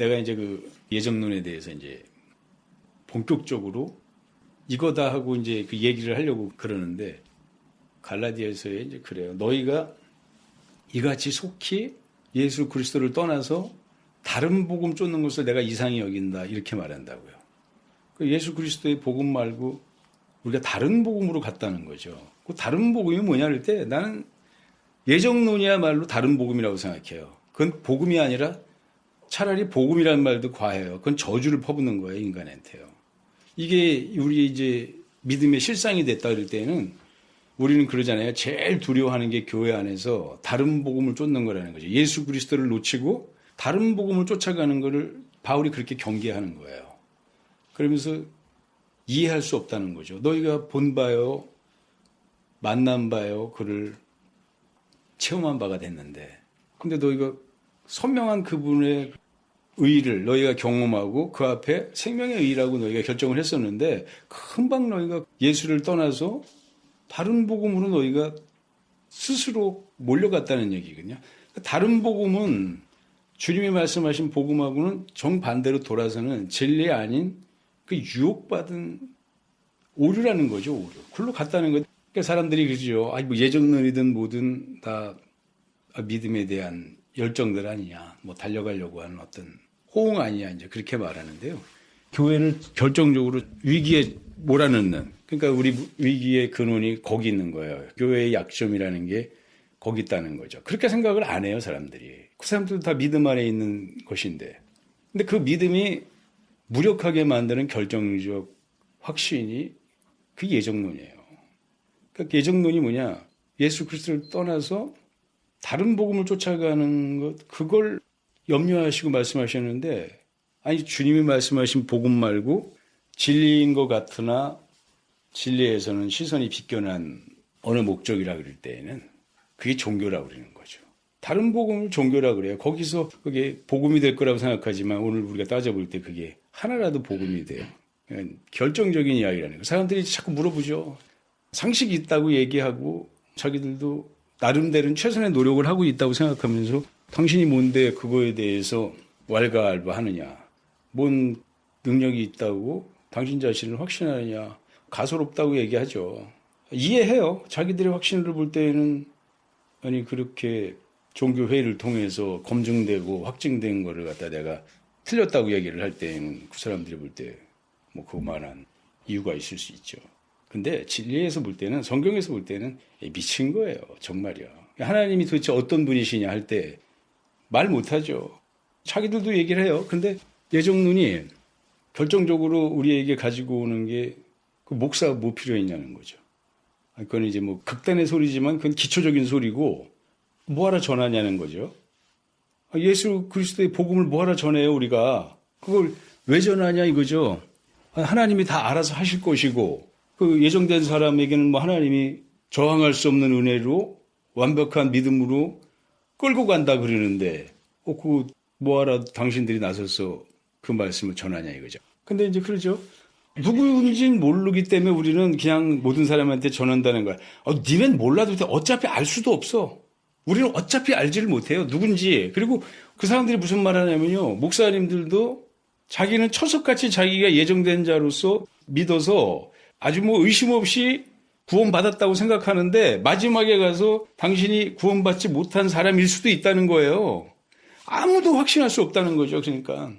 내가 이제 그 예정론에 대해서 이제 본격적으로 이거다 하고 이제 그 얘기를 하려고 그러는데 갈라디아서에 이제 그래요. 너희가 이같이 속히 예수 그리스도를 떠나서 다른 복음 쫓는 것을 내가 이상히 여긴다 이렇게 말한다고요. 예수 그리스도의 복음 말고 우리가 다른 복음으로 갔다는 거죠. 그 다른 복음이 뭐냐 할 때 나는 예정론이야말로 다른 복음이라고 생각해요. 그건 복음이 아니라 차라리 복음이라는 말도 과해요. 그건 저주를 퍼붓는 거예요, 인간한테요. 이게 우리 이제 믿음의 실상이 됐다 그럴 때는 우리는 그러잖아요. 제일 두려워하는 게 교회 안에서 다른 복음을 쫓는 거라는 거죠. 예수 그리스도를 놓치고 다른 복음을 쫓아가는 거를 바울이 그렇게 경계하는 거예요. 그러면서 이해할 수 없다는 거죠. 너희가 본 바요, 만난 바요, 그를 체험한 바가 됐는데 근데 너희가 선명한 그분의 의의를 너희가 경험하고 그 앞에 생명의 의의라고 너희가 결정을 했었는데 금방 너희가 예수를 떠나서 다른 복음으로 너희가 스스로 몰려갔다는 얘기거든요. 다른 복음은 주님이 말씀하신 복음하고는 정반대로 돌아서는 진리 아닌 그 유혹받은 오류라는 거죠. 오류. 글로 갔다는 거예요. 그러니까 사람들이 그러죠. 뭐 예정론이든 뭐든 다 믿음에 대한 열정들 아니냐. 뭐 달려가려고 하는 어떤 호응 아니냐. 이제 그렇게 말하는데요. 교회를 결정적으로 위기에 몰아넣는 그러니까 우리 위기의 근원이 거기 있는 거예요. 교회의 약점이라는 게 거기 있다는 거죠. 그렇게 생각을 안 해요, 사람들이. 그 사람들도 다 믿음 안에 있는 것인데. 근데 그 믿음이 무력하게 만드는 결정적 확신이 그 예정론이에요. 그러니까 예정론이 뭐냐? 예수 그리스도를 떠나서 다른 복음을 쫓아가는 것, 그걸 염려하시고 말씀하셨는데, 아니, 주님이 말씀하신 복음 말고 진리인 것 같으나 진리에서는 시선이 비껴난 어느 목적이라 그럴 때에는 그게 종교라고 그러는 거죠. 다른 복음을 종교라 그래요. 거기서 그게 복음이 될 거라고 생각하지만 오늘 우리가 따져볼 때 그게 하나라도 복음이 돼요. 결정적인 이야기라는 거예요. 사람들이 자꾸 물어보죠. 상식이 있다고 얘기하고 자기들도 나름대로는 최선의 노력을 하고 있다고 생각하면서 당신이 뭔데 그거에 대해서 왈가왈부하느냐. 뭔 능력이 있다고 당신 자신을 확신하느냐. 가소롭다고 얘기하죠. 이해해요. 자기들의 확신을 볼 때는 아니 그렇게 종교회의를 통해서 검증되고 확증된 거를 갖다 내가 틀렸다고 얘기를 할 때는 그 사람들이 볼 때 뭐 그만한 이유가 있을 수 있죠. 근데 진리에서 볼 때는 성경에서 볼 때는 미친 거예요. 정말이야. 하나님이 도대체 어떤 분이시냐 할 때 말 못하죠. 자기들도 얘기를 해요. 근데 예정론이 결정적으로 우리에게 가지고 오는 게 그 목사가 뭐 필요했냐는 거죠. 그건 이제 뭐 극단의 소리지만 그건 기초적인 소리고 뭐하러 전하냐는 거죠. 예수 그리스도의 복음을 뭐하러 전해요 우리가. 그걸 왜 전하냐 이거죠. 하나님이 다 알아서 하실 것이고 그 예정된 사람에게는 뭐 하나님이 저항할 수 없는 은혜로 완벽한 믿음으로 끌고 간다 그러는데 그 뭐하러 당신들이 나서서 그 말씀을 전하냐 이거죠. 근데 이제 그러죠. 누구인지는 모르기 때문에 우리는 그냥 모든 사람한테 전한다는 거야. 니는 몰라도 돼. 어차피 알 수도 없어. 우리는 어차피 알지를 못해요. 누군지. 그리고 그 사람들이 무슨 말 하냐면요. 목사님들도 자기는 처석같이 자기가 예정된 자로서 믿어서 아주 뭐 의심 없이 구원받았다고 생각하는데 마지막에 가서 당신이 구원받지 못한 사람일 수도 있다는 거예요. 아무도 확신할 수 없다는 거죠. 그러니까.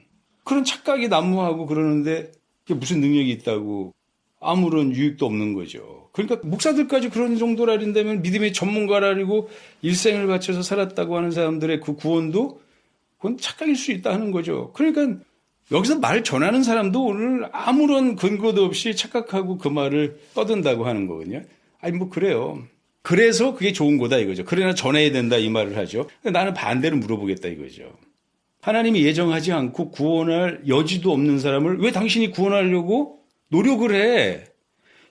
그런 착각이 난무하고 그러는데 그게 무슨 능력이 있다고 아무런 유익도 없는 거죠. 그러니까 목사들까지 그런 정도라 한다면 믿음의 전문가라고 일생을 바쳐서 살았다고 하는 사람들의 그 구원도 그건 착각일 수 있다 하는 거죠. 그러니까 여기서 말 전하는 사람도 오늘 아무런 근거도 없이 착각하고 그 말을 떠든다고 하는 거거든요. 아니 뭐 그래요. 그래서 그게 좋은 거다 이거죠. 그러나 전해야 된다 이 말을 하죠. 나는 반대로 물어보겠다 이거죠. 하나님이 예정하지 않고 구원할 여지도 없는 사람을 왜 당신이 구원하려고 노력을 해?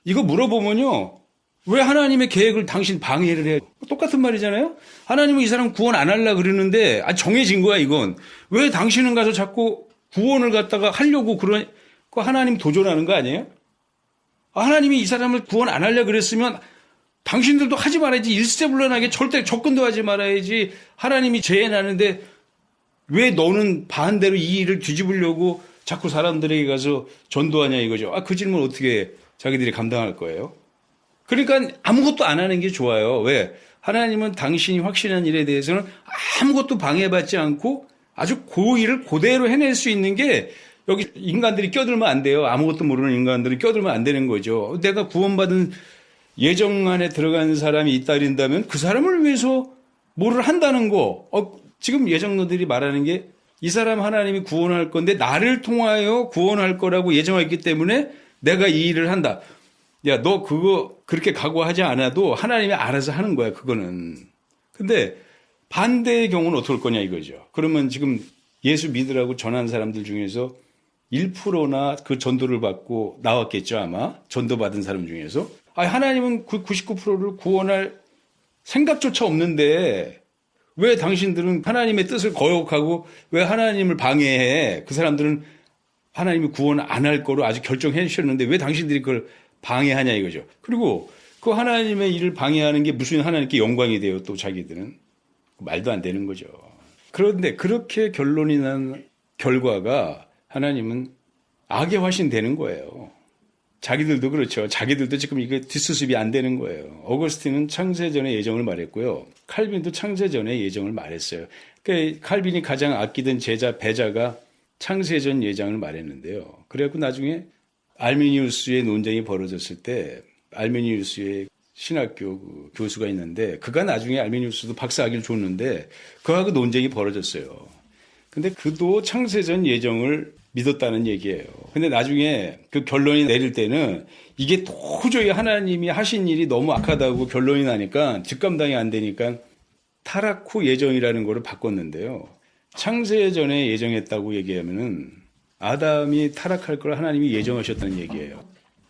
이거 물어보면요. 왜 하나님의 계획을 당신 방해를 해? 똑같은 말이잖아요. 하나님은 이 사람 구원 안 하려고 그러는데 정해진 거야 이건. 왜 당신은 가서 자꾸 구원을 갖다가 하려고 그 하나님 도전하는 거 아니에요? 하나님이 이 사람을 구원 안 하려고 그랬으면 당신들도 하지 말아야지. 일세불란하게 절대 접근도 하지 말아야지. 하나님이 재해나는데 왜 너는 반대로 이 일을 뒤집으려고 자꾸 사람들에게 가서 전도하냐 이거죠. 그 질문 어떻게 자기들이 감당할 거예요? 그러니까 아무것도 안 하는 게 좋아요. 왜? 하나님은 당신이 확신한 일에 대해서는 아무것도 방해받지 않고 아주 그 일을 그대로 해낼 수 있는 게 여기 인간들이 껴들면 안 돼요. 아무것도 모르는 인간들이 껴들면 안 되는 거죠. 내가 구원받은 예정 안에 들어간 사람이 있다린다면 그 사람을 위해서 뭐를 한다는 거. 지금 예정론들이 말하는 게 이 사람 하나님이 구원할 건데 나를 통하여 구원할 거라고 예정했기 때문에 내가 이 일을 한다. 야, 너 그거 그렇게 각오하지 않아도 하나님이 알아서 하는 거야, 그거는. 근데 반대의 경우는 어떻게 할 거냐 이거죠. 그러면 지금 예수 믿으라고 전한 사람들 중에서 1%나 그 전도를 받고 나왔겠죠, 아마. 전도받은 사람 중에서. 하나님은 그 99%를 구원할 생각조차 없는데 왜 당신들은 하나님의 뜻을 거역하고 왜 하나님을 방해해? 그 사람들은 하나님이 구원 안 할 거로 아주 결정해 주셨는데 왜 당신들이 그걸 방해하냐 이거죠. 그리고 그 하나님의 일을 방해하는 게 무슨 하나님께 영광이 돼요, 또 자기들은. 말도 안 되는 거죠. 그런데 그렇게 결론이 난 결과가 하나님은 악의 화신 되는 거예요. 자기들도 그렇죠. 자기들도 지금 이게 뒷수습이 안 되는 거예요. 어거스틴은 창세전의 예정을 말했고요. 칼빈도 창세전의 예정을 말했어요. 그러니까 칼빈이 가장 아끼던 제자 베자가 창세전 예정을 말했는데요. 그래갖고 나중에 알미니우스의 논쟁이 벌어졌을 때 알미니우스의 신학교 교수가 있는데 그가 나중에 알미니우스도 박사학위를 줬는데 그하고 논쟁이 벌어졌어요. 근데 그도 창세전 예정을 믿었다는 얘기예요. 근데 나중에 그 결론이 내릴 때는 이게 도저히 하나님이 하신 일이 너무 악하다고 결론이 나니까 직감당이 안 되니까 타락 후 예정이라는 거를 바꿨는데요. 창세전에 예정했다고 얘기하면은 아담이 타락할 걸 하나님이 예정하셨다는 얘기예요.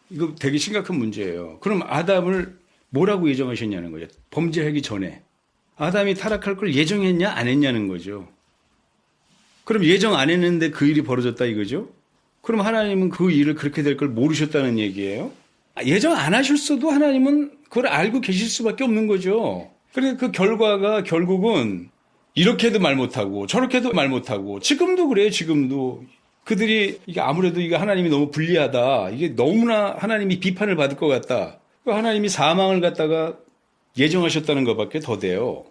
이거 되게 심각한 문제예요. 그럼 아담을 뭐라고 예정하셨냐는 거죠. 범죄하기 전에. 아담이 타락할 걸 예정했냐 안 했냐는 거죠. 그럼 예정 안 했는데 그 일이 벌어졌다 이거죠? 그럼 하나님은 그 일을 그렇게 될 걸 모르셨다는 얘기예요? 예정 안 하셨어도 하나님은 그걸 알고 계실 수밖에 없는 거죠. 그러니까 그 결과가 결국은 이렇게도 말 못하고 저렇게도 말 못하고 지금도 그래요. 지금도. 그들이 이게 아무래도 이게 하나님이 너무 불리하다. 이게 너무나 하나님이 비판을 받을 것 같다. 하나님이 사망을 갖다가 예정하셨다는 것밖에 더 돼요.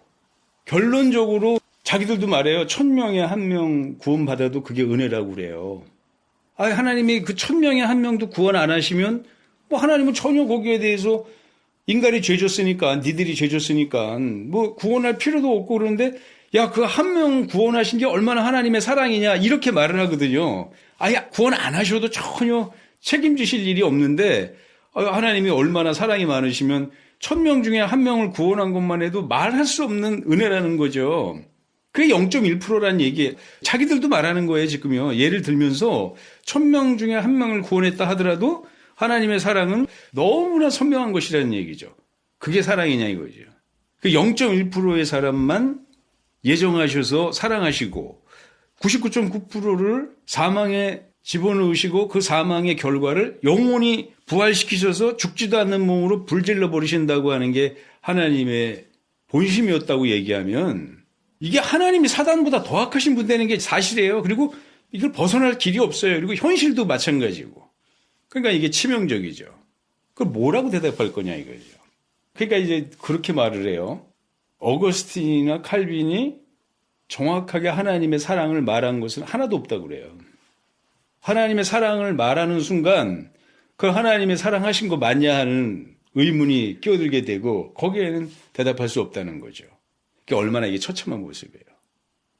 결론적으로 자기들도 말해요. 1000명에 1명 구원받아도 그게 은혜라고 그래요. 하나님이 그 1000명에 1명도 구원 안 하시면 뭐 하나님은 전혀 거기에 대해서 인간이 죄 졌으니까 니들이 죄 졌으니까 뭐 구원할 필요도 없고 그러는데 야, 그 1명 구원하신 게 얼마나 하나님의 사랑이냐 이렇게 말을 하거든요. 구원 안 하셔도 전혀 책임지실 일이 없는데 하나님이 얼마나 사랑이 많으시면 1000명 중에 1명을 구원한 것만 해도 말할 수 없는 은혜라는 거죠. 그게 0.1%라는 얘기예요. 자기들도 말하는 거예요, 지금요. 예를 들면서 1000명 중에 1명을 구원했다 하더라도 하나님의 사랑은 너무나 선명한 것이라는 얘기죠. 그게 사랑이냐 이거죠. 그 0.1%의 사람만 예정하셔서 사랑하시고 99.9%를 사망에 집어넣으시고 그 사망의 결과를 영원히 부활시키셔서 죽지도 않는 몸으로 불질러 버리신다고 하는 게 하나님의 본심이었다고 얘기하면 이게 하나님이 사단보다 더 악하신 분 되는 게 사실이에요. 그리고 이걸 벗어날 길이 없어요. 그리고 현실도 마찬가지고. 그러니까 이게 치명적이죠. 그걸 뭐라고 대답할 거냐 이거죠. 그러니까 이제 그렇게 말을 해요. 어거스틴이나 칼빈이 정확하게 하나님의 사랑을 말한 것은 하나도 없다고 그래요. 하나님의 사랑을 말하는 순간 그 하나님의 사랑하신 거 맞냐 하는 의문이 끼어들게 되고 거기에는 대답할 수 없다는 거죠. 그게 얼마나 이게 처참한 모습이에요.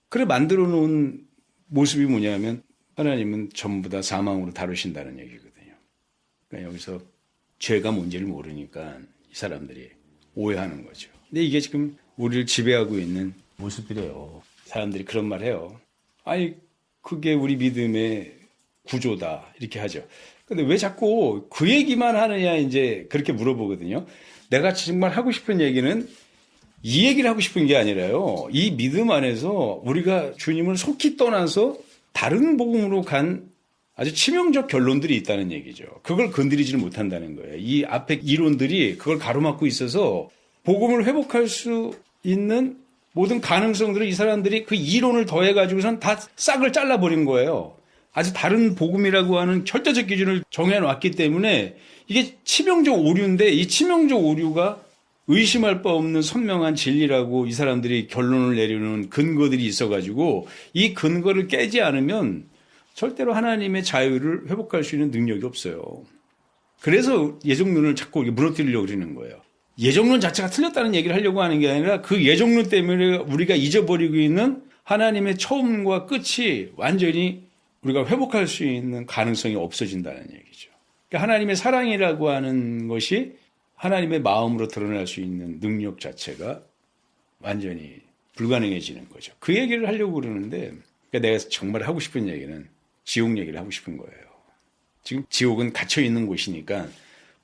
그래 만들어 놓은 모습이 뭐냐면 하나님은 전부 다 사망으로 다루신다는 얘기거든요. 그러니까 여기서 죄가 뭔지를 모르니까 이 사람들이 오해하는 거죠. 근데 이게 지금 우리를 지배하고 있는 모습이래요. 사람들이 그런 말 해요. 그게 우리 믿음의 구조다. 이렇게 하죠. 근데 왜 자꾸 그 얘기만 하느냐 이제 그렇게 물어보거든요. 내가 정말 하고 싶은 얘기는 이 얘기를 하고 싶은 게 아니라요. 이 믿음 안에서 우리가 주님을 속히 떠나서 다른 복음으로 간 아주 치명적 결론들이 있다는 얘기죠. 그걸 건드리지를 못한다는 거예요. 이 앞에 이론들이 그걸 가로막고 있어서 복음을 회복할 수 있는 모든 가능성들을 이 사람들이 그 이론을 더해가지고선 다 싹을 잘라버린 거예요. 아주 다른 복음이라고 하는 절대적 기준을 정해놨기 때문에 이게 치명적 오류인데 이 치명적 오류가 의심할 바 없는 선명한 진리라고 이 사람들이 결론을 내리는 근거들이 있어가지고 이 근거를 깨지 않으면 절대로 하나님의 자유를 회복할 수 있는 능력이 없어요. 그래서 예정론을 자꾸 무너뜨리려고 그러는 거예요. 예정론 자체가 틀렸다는 얘기를 하려고 하는 게 아니라 그 예정론 때문에 우리가 잊어버리고 있는 하나님의 처음과 끝이 완전히 우리가 회복할 수 있는 가능성이 없어진다는 얘기죠. 그러니까 하나님의 사랑이라고 하는 것이 하나님의 마음으로 드러날 수 있는 능력 자체가 완전히 불가능해지는 거죠. 그 얘기를 하려고 그러는데 그러니까 내가 정말 하고 싶은 얘기는 지옥 얘기를 하고 싶은 거예요. 지금 지옥은 갇혀있는 곳이니까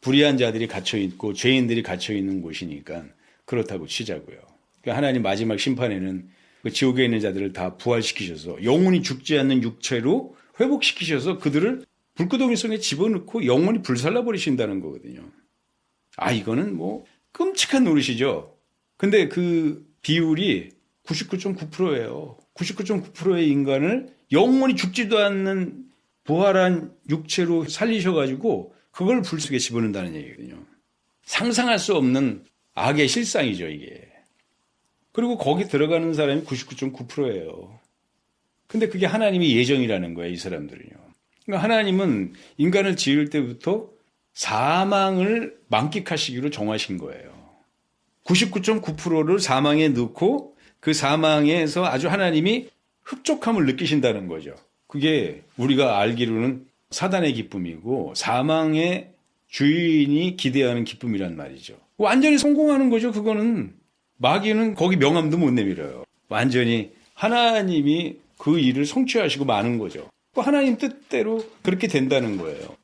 불의한 자들이 갇혀있고 죄인들이 갇혀있는 곳이니까 그렇다고 치자고요. 그러니까 하나님 마지막 심판에는 그 지옥에 있는 자들을 다 부활시키셔서 영원히 죽지 않는 육체로 회복시키셔서 그들을 불구덩이 속에 집어넣고 영원히 불살라 버리신다는 거거든요. 아, 이거는 뭐 끔찍한 노릇이죠. 근데 그 비율이 99.9%예요. 99.9%의 인간을 영원히 죽지도 않는 부활한 육체로 살리셔가지고 그걸 불 속에 집어넣는다는 얘기거든요. 상상할 수 없는 악의 실상이죠, 이게. 그리고 거기 들어가는 사람이 99.9%예요. 근데 그게 하나님의 예정이라는 거예요, 이 사람들은요. 그러니까 하나님은 인간을 지을 때부터 사망을 만끽하시기로 정하신 거예요. 99.9%를 사망에 넣고 그 사망에서 아주 하나님이 흡족함을 느끼신다는 거죠. 그게 우리가 알기로는 사단의 기쁨이고 사망의 주인이 기대하는 기쁨이란 말이죠. 완전히 성공하는 거죠. 그거는 마귀는 거기 명함도 못 내밀어요. 완전히 하나님이 그 일을 성취하시고 마는 거죠. 하나님 뜻대로 그렇게 된다는 거예요.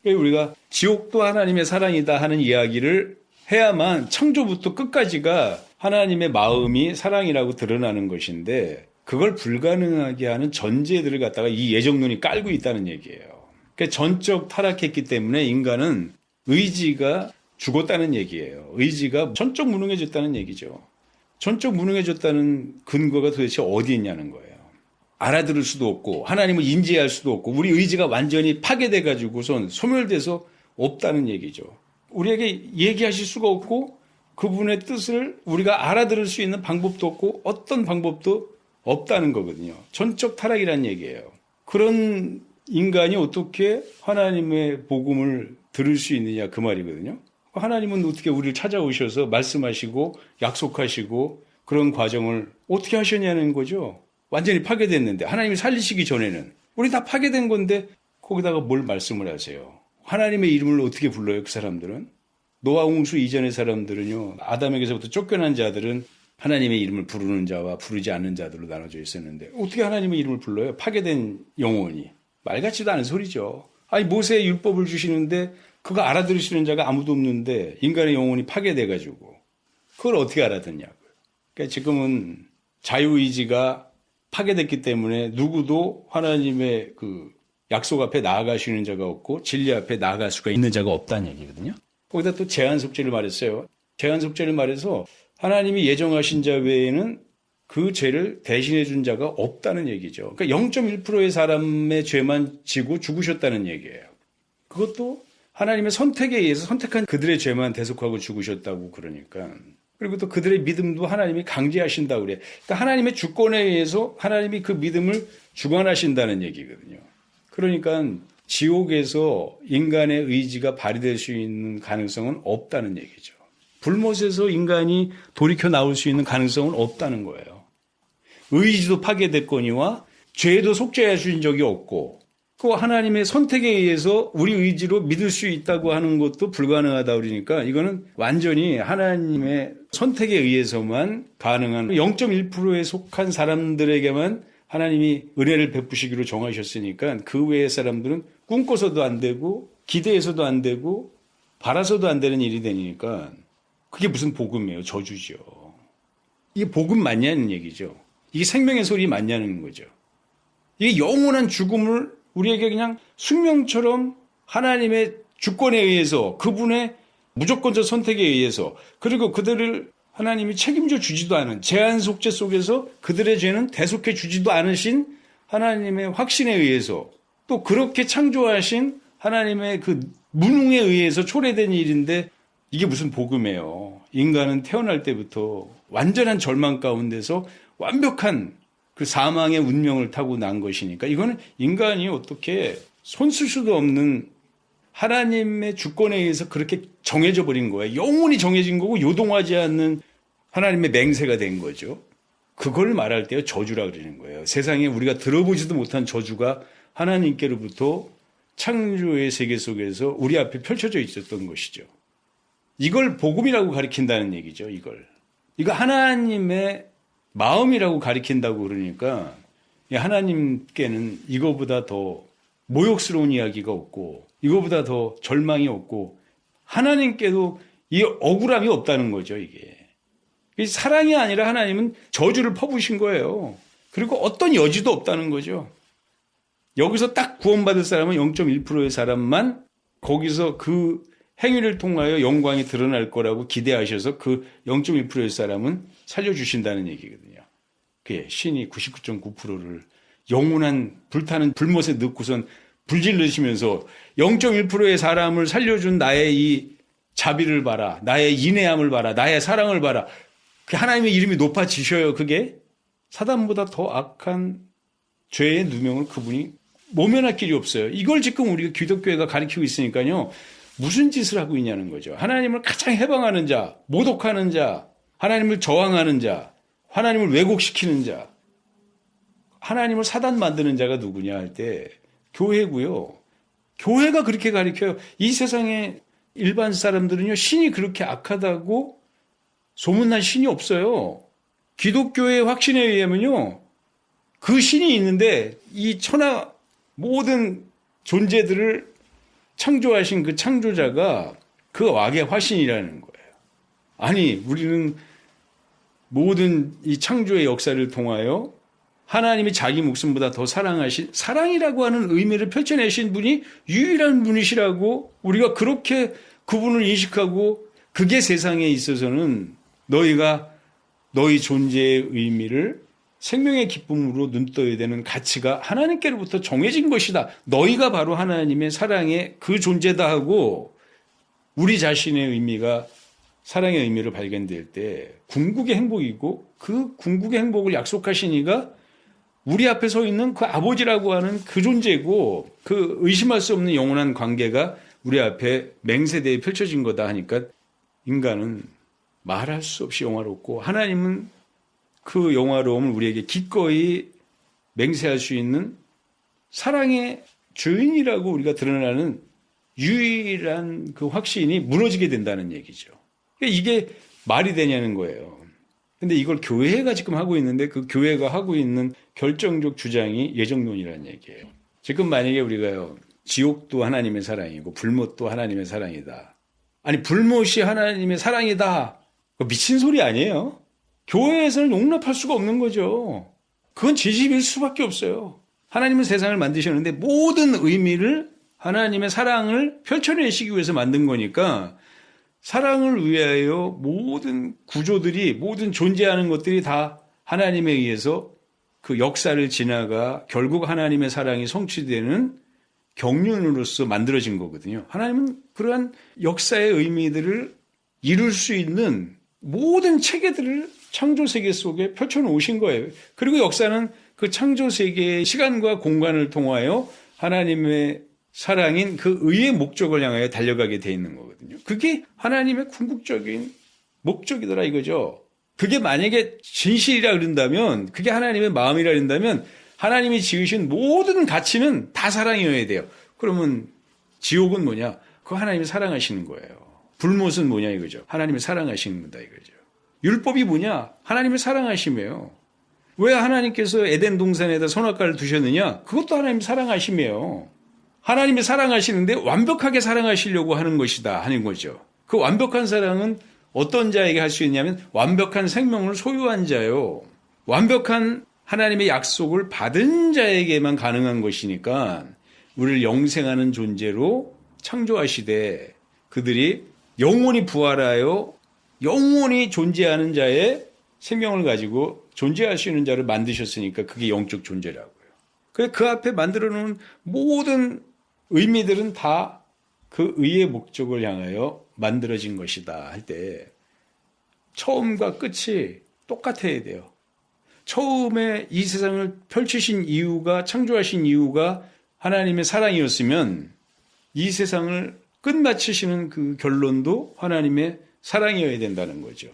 우리가 지옥도 하나님의 사랑이다 하는 이야기를 해야만 창조부터 끝까지가 하나님의 마음이 사랑이라고 드러나는 것인데 그걸 불가능하게 하는 전제들을 갖다가 이 예정론이 깔고 있다는 얘기예요. 그러니까 전적 타락했기 때문에 인간은 의지가 죽었다는 얘기예요. 의지가 전적 무능해졌다는 얘기죠. 전적 무능해졌다는 근거가 도대체 어디 있냐는 거예요. 알아들을 수도 없고 하나님을 인지할 수도 없고 우리 의지가 완전히 파괴돼가지고선 소멸돼서 없다는 얘기죠. 우리에게 얘기하실 수가 없고 그분의 뜻을 우리가 알아들을 수 있는 방법도 없고 어떤 방법도 없다는 거거든요. 전적 타락이라는 얘기예요. 그런 인간이 어떻게 하나님의 복음을 들을 수 있느냐 그 말이거든요. 하나님은 어떻게 우리를 찾아오셔서 말씀하시고 약속하시고 그런 과정을 어떻게 하셨냐는 거죠. 완전히 파괴됐는데 하나님이 살리시기 전에는 우리 다 파괴된 건데 거기다가 뭘 말씀을 하세요. 하나님의 이름을 어떻게 불러요? 그 사람들은 노아 홍수 이전의 사람들은요. 아담에게서부터 쫓겨난 자들은 하나님의 이름을 부르는 자와 부르지 않는 자들로 나눠져 있었는데 어떻게 하나님의 이름을 불러요? 파괴된 영혼이. 말 같지도 않은 소리죠. 아니 모세의 율법을 주시는데 그거 알아들으시는 자가 아무도 없는데 인간의 영혼이 파괴돼가지고 그걸 어떻게 알아듣냐고요. 그러니까 지금은 자유의지가 파괴됐기 때문에 누구도 하나님의 그 약속 앞에 나아가시는 자가 없고 진리 앞에 나아갈 수가 있는 자가 없다는 얘기거든요. 거기다 또 제한 속죄를 말했어요. 제한 속죄를 말해서 하나님이 예정하신 자 외에는 그 죄를 대신해 준 자가 없다는 얘기죠. 그러니까 0.1%의 사람의 죄만 지고 죽으셨다는 얘기예요. 그것도 하나님의 선택에 의해서 선택한 그들의 죄만 대속하고 죽으셨다고 그러니까. 그리고 또 그들의 믿음도 하나님이 강제하신다고 그래요. 그러니까 하나님의 주권에 의해서 하나님이 그 믿음을 주관하신다는 얘기거든요. 그러니까 지옥에서 인간의 의지가 발휘될 수 있는 가능성은 없다는 얘기죠. 불못에서 인간이 돌이켜 나올 수 있는 가능성은 없다는 거예요. 의지도 파괴됐거니와 죄도 속죄해 주신 적이 없고 그 하나님의 선택에 의해서 우리 의지로 믿을 수 있다고 하는 것도 불가능하다 그러니까 이거는 완전히 하나님의 선택에 의해서만 가능한 0.1%에 속한 사람들에게만 하나님이 은혜를 베푸시기로 정하셨으니까 그 외의 사람들은 꿈꿔서도 안 되고 기대해서도 안 되고 바라서도 안 되는 일이 되니까 그게 무슨 복음이에요? 저주죠. 이게 복음 맞냐는 얘기죠. 이게 생명의 소리 맞냐는 거죠. 이게 영원한 죽음을 우리에게 그냥 숙명처럼 하나님의 주권에 의해서 그분의 무조건적 선택에 의해서 그리고 그들을 하나님이 책임져 주지도 않은 제한 속죄 속에서 그들의 죄는 대속해 주지도 않으신 하나님의 확신에 의해서 또 그렇게 창조하신 하나님의 그 무능에 의해서 초래된 일인데 이게 무슨 복음이에요. 인간은 태어날 때부터 완전한 절망 가운데서 완벽한 그 사망의 운명을 타고 난 것이니까 이거는 인간이 어떻게 손쓸 수도 없는 하나님의 주권에 의해서 그렇게 정해져 버린 거예요. 영원히 정해진 거고 요동하지 않는 하나님의 맹세가 된 거죠. 그걸 말할 때 저주라 그러는 거예요. 세상에 우리가 들어보지도 못한 저주가 하나님께로부터 창조의 세계 속에서 우리 앞에 펼쳐져 있었던 것이죠. 이걸 복음이라고 가리킨다는 얘기죠. 이거 하나님의 마음이라고 가리킨다고 그러니까 하나님께는 이거보다 더 모욕스러운 이야기가 없고 이거보다 더 절망이 없고 하나님께도 이 억울함이 없다는 거죠. 이게 사랑이 아니라 하나님은 저주를 퍼부으신 거예요. 그리고 어떤 여지도 없다는 거죠. 여기서 딱 구원받을 사람은 0.1%의 사람만 거기서 그 행위를 통하여 영광이 드러날 거라고 기대하셔서 그 0.1%의 사람은 살려주신다는 얘기거든요. 그게 신이 99.9%를 영원한 불타는 불못에 넣고선 불질르시면서 0.1%의 사람을 살려준 나의 이 자비를 봐라. 나의 인내함을 봐라. 나의 사랑을 봐라. 그 하나님의 이름이 높아지셔요. 그게 사단보다 더 악한 죄의 누명을 그분이 모면할 길이 없어요. 이걸 지금 우리가 기독교회가 가르치고 있으니까요. 무슨 짓을 하고 있냐는 거죠. 하나님을 가장 해방하는 자, 모독하는 자, 하나님을 저항하는 자, 하나님을 왜곡시키는 자, 하나님을 사단 만드는 자가 누구냐 할 때 교회고요. 교회가 그렇게 가르쳐요. 이 세상의 일반 사람들은요. 신이 그렇게 악하다고 소문난 신이 없어요. 기독교의 확신에 의하면요. 그 신이 있는데 이 천하 모든 존재들을 창조하신 그 창조자가 그 악의 화신이라는 거예요. 아니 우리는 모든 이 창조의 역사를 통하여 하나님이 자기 목숨보다 더 사랑하신 사랑이라고 하는 의미를 펼쳐내신 분이 유일한 분이시라고 우리가 그렇게 그분을 인식하고 그게 세상에 있어서는 너희가 너희 존재의 의미를 생명의 기쁨으로 눈떠야 되는 가치가 하나님께로부터 정해진 것이다. 너희가 바로 하나님의 사랑의 그 존재다 하고 우리 자신의 의미가 사랑의 의미를 발견될 때 궁극의 행복이고 그 궁극의 행복을 약속하신 이가 우리 앞에 서 있는 그 아버지라고 하는 그 존재고 그 의심할 수 없는 영원한 관계가 우리 앞에 맹세대에 펼쳐진 거다 하니까 인간은 말할 수 없이 영화롭고 하나님은 그 영화로움을 우리에게 기꺼이 맹세할 수 있는 사랑의 주인이라고 우리가 드러나는 유일한 그 확신이 무너지게 된다는 얘기죠. 이게 말이 되냐는 거예요. 근데 이걸 교회가 지금 하고 있는데 그 교회가 하고 있는 결정적 주장이 예정론이라는 얘기예요. 지금 만약에 우리가요, 지옥도 하나님의 사랑이고 불못도 하나님의 사랑이다. 아니, 불못이 하나님의 사랑이다. 미친 소리 아니에요? 교회에서는 용납할 수가 없는 거죠. 그건 지집일 수밖에 없어요. 하나님은 세상을 만드셨는데 모든 의미를 하나님의 사랑을 펼쳐내시기 위해서 만든 거니까 사랑을 위하여 모든 구조들이 모든 존재하는 것들이 다 하나님에 의해서 그 역사를 지나가 결국 하나님의 사랑이 성취되는 경륜으로서 만들어진 거거든요. 하나님은 그러한 역사의 의미들을 이룰 수 있는 모든 체계들을 창조세계 속에 펼쳐놓으신 거예요. 그리고 역사는 그 창조세계의 시간과 공간을 통하여 하나님의 사랑인 그 의의 목적을 향하여 달려가게 돼 있는 거거든요. 그게 하나님의 궁극적인 목적이더라 이거죠. 그게 만약에 진실이라 그런다면, 그게 하나님의 마음이라 그런다면 하나님이 지으신 모든 가치는 다 사랑이어야 돼요. 그러면 지옥은 뭐냐? 그거 하나님이 사랑하시는 거예요. 불못은 뭐냐 이거죠. 하나님이 사랑하시는 거다 이거죠. 율법이 뭐냐? 하나님을 사랑하심이에요. 왜 하나님께서 에덴 동산에다 선악과를 두셨느냐? 그것도 하나님 사랑하심이에요. 하나님이 사랑하시는데 완벽하게 사랑하시려고 하는 것이다 하는 거죠. 그 완벽한 사랑은 어떤 자에게 할 수 있냐면 완벽한 생명을 소유한 자요. 완벽한 하나님의 약속을 받은 자에게만 가능한 것이니까 우리를 영생하는 존재로 창조하시되 그들이 영원히 부활하여 영원히 존재하는 자의 생명을 가지고 존재할 수 있는 자를 만드셨으니까 그게 영적 존재라고요. 그 앞에 만들어 놓은 모든 의미들은 다 그 의의 목적을 향하여 만들어진 것이다 할 때 처음과 끝이 똑같아야 돼요. 처음에 이 세상을 펼치신 이유가, 창조하신 이유가 하나님의 사랑이었으면 이 세상을 끝마치시는 그 결론도 하나님의 사랑이어야 된다는 거죠.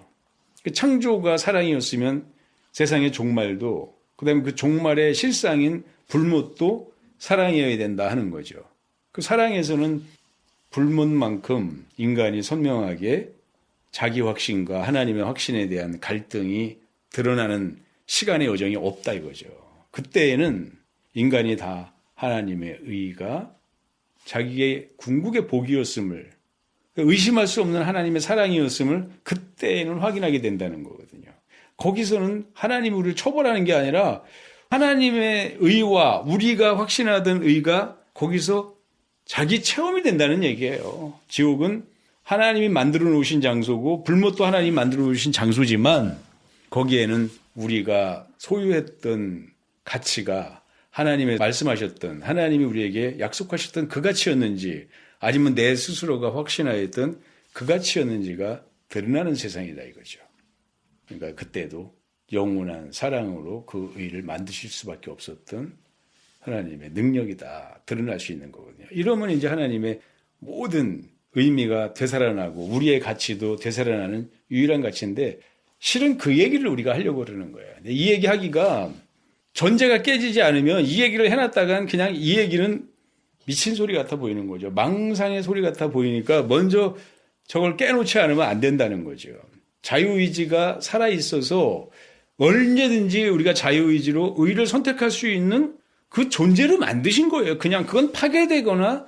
그 창조가 사랑이었으면 세상의 종말도, 그다음에 그 종말의 실상인 불못도 사랑이어야 된다 하는 거죠. 그 사랑에서는 불못만큼 인간이 선명하게 자기 확신과 하나님의 확신에 대한 갈등이 드러나는 시간의 여정이 없다 이거죠. 그때에는 인간이 다 하나님의 의가 자기의 궁극의 복이었음을, 의심할 수 없는 하나님의 사랑이었음을 그때에는 확인하게 된다는 거거든요. 거기서는 하나님이 우리를 처벌하는 게 아니라 하나님의 의와 우리가 확신하던 의가 거기서 자기 체험이 된다는 얘기예요. 지옥은 하나님이 만들어 놓으신 장소고 불못도 하나님이 만들어 놓으신 장소지만 거기에는 우리가 소유했던 가치가 하나님의 말씀하셨던, 하나님이 우리에게 약속하셨던 그 가치였는지 아니면 내 스스로가 확신하였던 그 가치였는지가 드러나는 세상이다 이거죠. 그러니까 그때도 영원한 사랑으로 그 의를 만드실 수밖에 없었던 하나님의 능력이다 드러날 수 있는 거거든요. 이러면 이제 하나님의 모든 의미가 되살아나고 우리의 가치도 되살아나는 유일한 가치인데 실은 그 얘기를 우리가 하려고 그러는 거예요. 이 얘기하기가 전제가 깨지지 않으면 이 얘기를 해놨다간 그냥 이 얘기는 미친 소리 같아 보이는 거죠. 망상의 소리 같아 보이니까 먼저 저걸 깨놓지 않으면 안 된다는 거죠. 자유의지가 살아있어서 언제든지 우리가 자유의지로 의를 선택할 수 있는 그 존재를 만드신 거예요. 그냥 그건 파괴되거나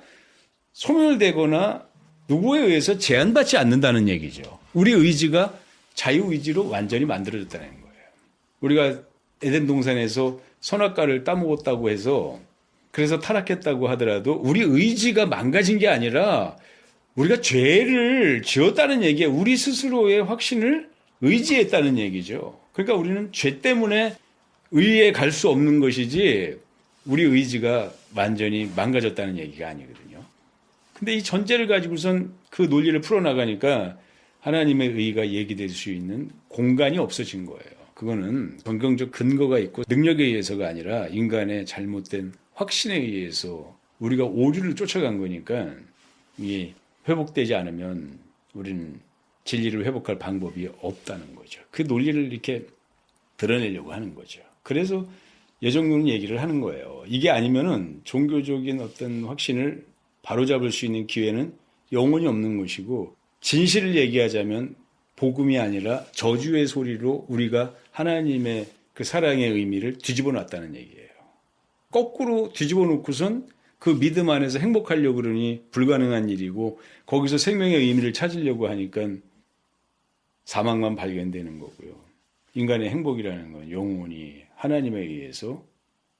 소멸되거나 누구에 의해서 제한받지 않는다는 얘기죠. 우리 의지가 자유의지로 완전히 만들어졌다는 거예요. 우리가 에덴 동산에서 선악과를 따먹었다고 해서 그래서 타락했다고 하더라도 우리 의지가 망가진 게 아니라 우리가 죄를 지었다는 얘기예요. 우리 스스로의 확신을 의지했다는 얘기죠. 그러니까 우리는 죄 때문에 의에 갈 수 없는 것이지 우리 의지가 완전히 망가졌다는 얘기가 아니거든요. 근데 이 전제를 가지고선 그 논리를 풀어나가니까 하나님의 의가 얘기될 수 있는 공간이 없어진 거예요. 그거는 성경적 근거가 있고 능력에 의해서가 아니라 인간의 잘못된 확신에 의해서 우리가 오류를 쫓아간 거니까 이게 회복되지 않으면 우리는 진리를 회복할 방법이 없다는 거죠. 그 논리를 이렇게 드러내려고 하는 거죠. 그래서 예정론 얘기를 하는 거예요. 이게 아니면은 종교적인 어떤 확신을 바로잡을 수 있는 기회는 영원히 없는 것이고 진실을 얘기하자면 복음이 아니라 저주의 소리로 우리가 하나님의 그 사랑의 의미를 뒤집어 놨다는 얘기예요. 거꾸로 뒤집어 놓고선 그 믿음 안에서 행복하려고 그러니 불가능한 일이고 거기서 생명의 의미를 찾으려고 하니까 사망만 발견되는 거고요. 인간의 행복이라는 건 영원히 하나님에 의해서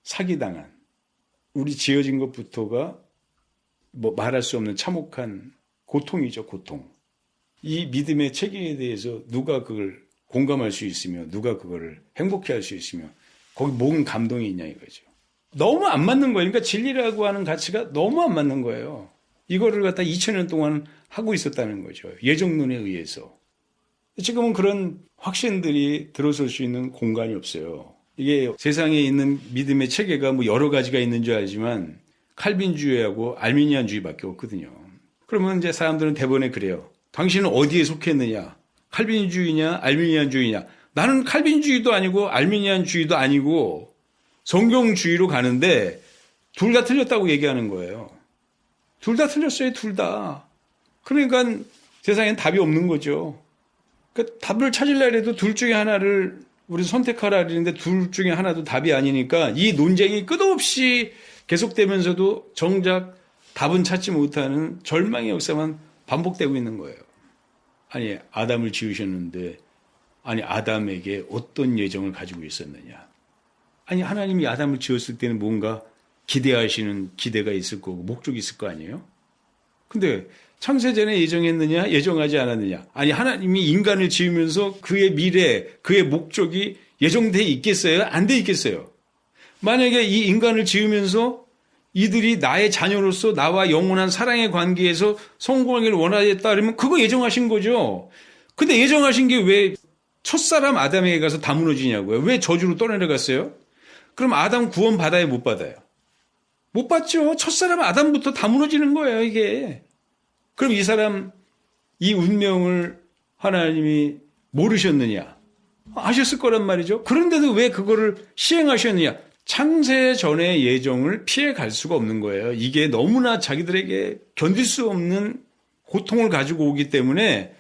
사기당한 우리 지어진 것부터가 뭐 말할 수 없는 참혹한 고통이죠. 고통. 이 믿음의 체계에 대해서 누가 그걸 공감할 수 있으며 누가 그거를 행복해 할 수 있으며 거기 뭔 감동이 있냐 이거죠. 너무 안 맞는 거예요. 그러니까 진리라고 하는 가치가 너무 안 맞는 거예요. 이거를 갖다 2000년 동안 하고 있었다는 거죠. 예정론에 의해서. 지금은 그런 확신들이 들어설 수 있는 공간이 없어요. 이게 세상에 있는 믿음의 체계가 뭐 여러 가지가 있는 줄 알지만 칼빈주의하고 알미니안주의밖에 없거든요. 그러면 이제 사람들은 대부분 그래요. 당신은 어디에 속했느냐? 칼빈주의냐? 알미니안주의냐? 나는 칼빈주의도 아니고 알미니안주의도 아니고 성경주의로 가는데 둘 다 틀렸다고 얘기하는 거예요. 둘 다 틀렸어요. 둘 다. 그러니까 세상엔 답이 없는 거죠. 그러니까 답을 찾으려고 해도 둘 중에 하나를 우리 선택하라 그러는데 둘 중에 하나도 답이 아니니까 이 논쟁이 끝없이 계속되면서도 정작 답은 찾지 못하는 절망의 역사만 반복되고 있는 거예요. 아니 아담을 지으셨는데 아니 아담에게 어떤 예정을 가지고 있었느냐. 아니 하나님이 아담을 지었을 때는 뭔가 기대하시는 기대가 있을 거고 목적이 있을 거 아니에요. 근데 창세전에 예정했느냐, 예정하지 않았느냐? 아니, 하나님이 인간을 지으면서 그의 미래, 그의 목적이 예정돼 있겠어요? 안 돼 있겠어요? 만약에 이 인간을 지으면서 이들이 나의 자녀로서 나와 영원한 사랑의 관계에서 성공하기를 원하였다 그러면 그거 예정하신 거죠. 근데 예정하신 게 왜 첫사람 아담에게 가서 다 무너지냐고요? 왜 저주로 떠내려갔어요? 그럼 아담 구원 받아요, 못 받아요? 못 받죠. 첫사람 아담부터 다 무너지는 거예요, 이게. 그럼 이 사람, 이 운명을 하나님이 모르셨느냐? 아셨을 거란 말이죠. 그런데도 왜 그거를 시행하셨느냐? 창세 전의 예정을 피해 갈 수가 없는 거예요. 이게 너무나 자기들에게 견딜 수 없는 고통을 가지고 오기 때문에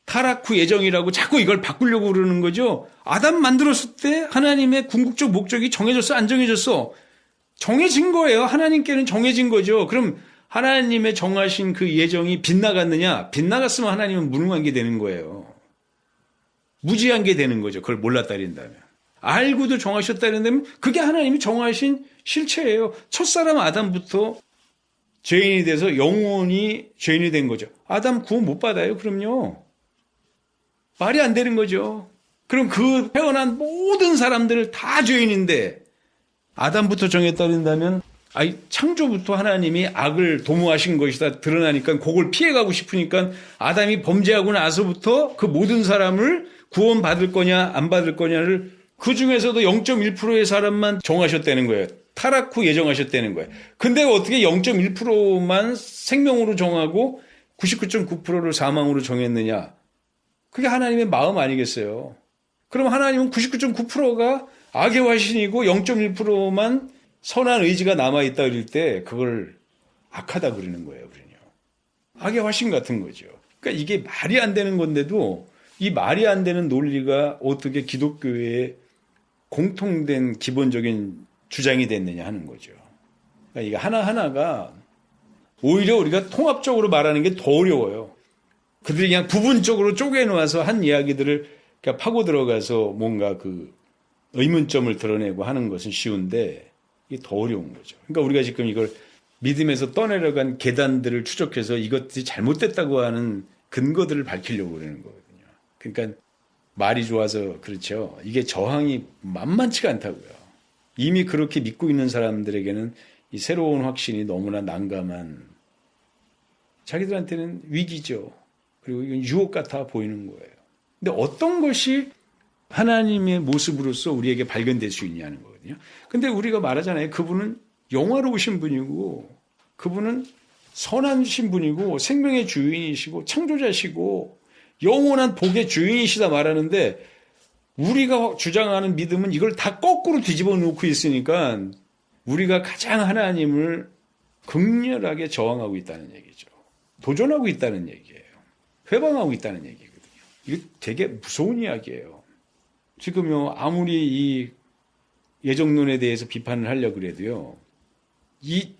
타락 후 예정이라고 자꾸 이걸 바꾸려고 그러는 거죠. 아담 만들었을 때 하나님의 궁극적 목적이 정해졌어, 안 정해졌어? 정해진 거예요. 하나님께는 정해진 거죠. 그럼 하나님의 정하신 그 예정이 빗나갔느냐? 빗나갔으면 하나님은 무능한 게 되는 거예요. 무지한 게 되는 거죠. 그걸 몰랐다 그런다면. 알고도 정하셨다 그런다면 그게 하나님이 정하신 실체예요. 첫사람 아담부터 죄인이 돼서 영원히 죄인이 된 거죠. 아담 구원 못 받아요. 그럼요. 말이 안 되는 거죠. 그럼 그 태어난 모든 사람들을 다 죄인인데 아담부터 정했다 그런다면 창조부터 하나님이 악을 도모하신 것이다 드러나니까 그걸 피해가고 싶으니까 아담이 범죄하고 나서부터 그 모든 사람을 구원받을 거냐 안 받을 거냐를 그 중에서도 0.1%의 사람만 정하셨다는 거예요. 타락 후 예정하셨다는 거예요. 근데 어떻게 0.1%만 생명으로 정하고 99.9%를 사망으로 정했느냐? 그게 하나님의 마음 아니겠어요? 그럼 하나님은 99.9%가 악의 화신이고 0.1%만 선한 의지가 남아있다 그럴 때 그걸 악하다 그러는 거예요. 우리는요. 악의 화신 같은 거죠. 그러니까 이게 말이 안 되는 건데도 이 말이 안 되는 논리가 어떻게 기독교의 공통된 기본적인 주장이 됐느냐 하는 거죠. 그러니까 이게 하나하나가 오히려 우리가 통합적으로 말하는 게 더 어려워요. 그들이 그냥 부분적으로 쪼개놓아서 한 이야기들을 파고 들어가서 뭔가 그 의문점을 드러내고 하는 것은 쉬운데 이게 더 어려운 거죠. 그러니까 우리가 지금 이걸 믿음에서 떠내려간 계단들을 추적해서 이것들이 잘못됐다고 하는 근거들을 밝히려고 그러는 거거든요. 그러니까 말이 좋아서 그렇죠. 이게 저항이 만만치가 않다고요. 이미 그렇게 믿고 있는 사람들에게는 이 새로운 확신이 너무나 난감한 자기들한테는 위기죠. 그리고 이건 유혹 같아 보이는 거예요. 근데 어떤 것이 하나님의 모습으로서 우리에게 발견될 수 있냐는 거거든요. 근데 우리가 말하잖아요. 그분은 영화로우신 분이고 그분은 선하신 분이고 생명의 주인이시고 창조자시고 영원한 복의 주인이시다 말하는데 우리가 주장하는 믿음은 이걸 다 거꾸로 뒤집어 놓고 있으니까 우리가 가장 하나님을 극렬하게 저항하고 있다는 얘기죠. 도전하고 있다는 얘기예요. 회방하고 있다는 얘기거든요. 이게 되게 무서운 이야기예요. 지금요, 아무리 이 예정론에 대해서 비판을 하려고 그래도요, 이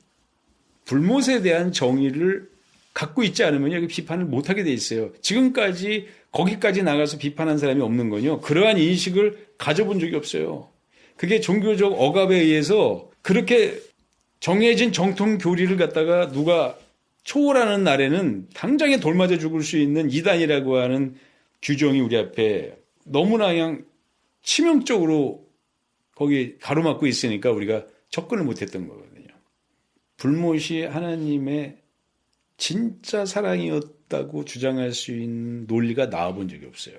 불못에 대한 정의를 갖고 있지 않으면 비판을 못하게 돼 있어요. 지금까지 거기까지 나가서 비판한 사람이 없는 건요. 그러한 인식을 가져본 적이 없어요. 그게 종교적 억압에 의해서 그렇게 정해진 정통 교리를 갖다가 누가 초월하는 날에는 당장에 돌맞아 죽을 수 있는 이단이라고 하는 규정이 우리 앞에 너무나 그냥 치명적으로 거기 가로막고 있으니까 우리가 접근을 못했던 거거든요. 불못이 하나님의 진짜 사랑이었다고 주장할 수 있는 논리가 나와본 적이 없어요.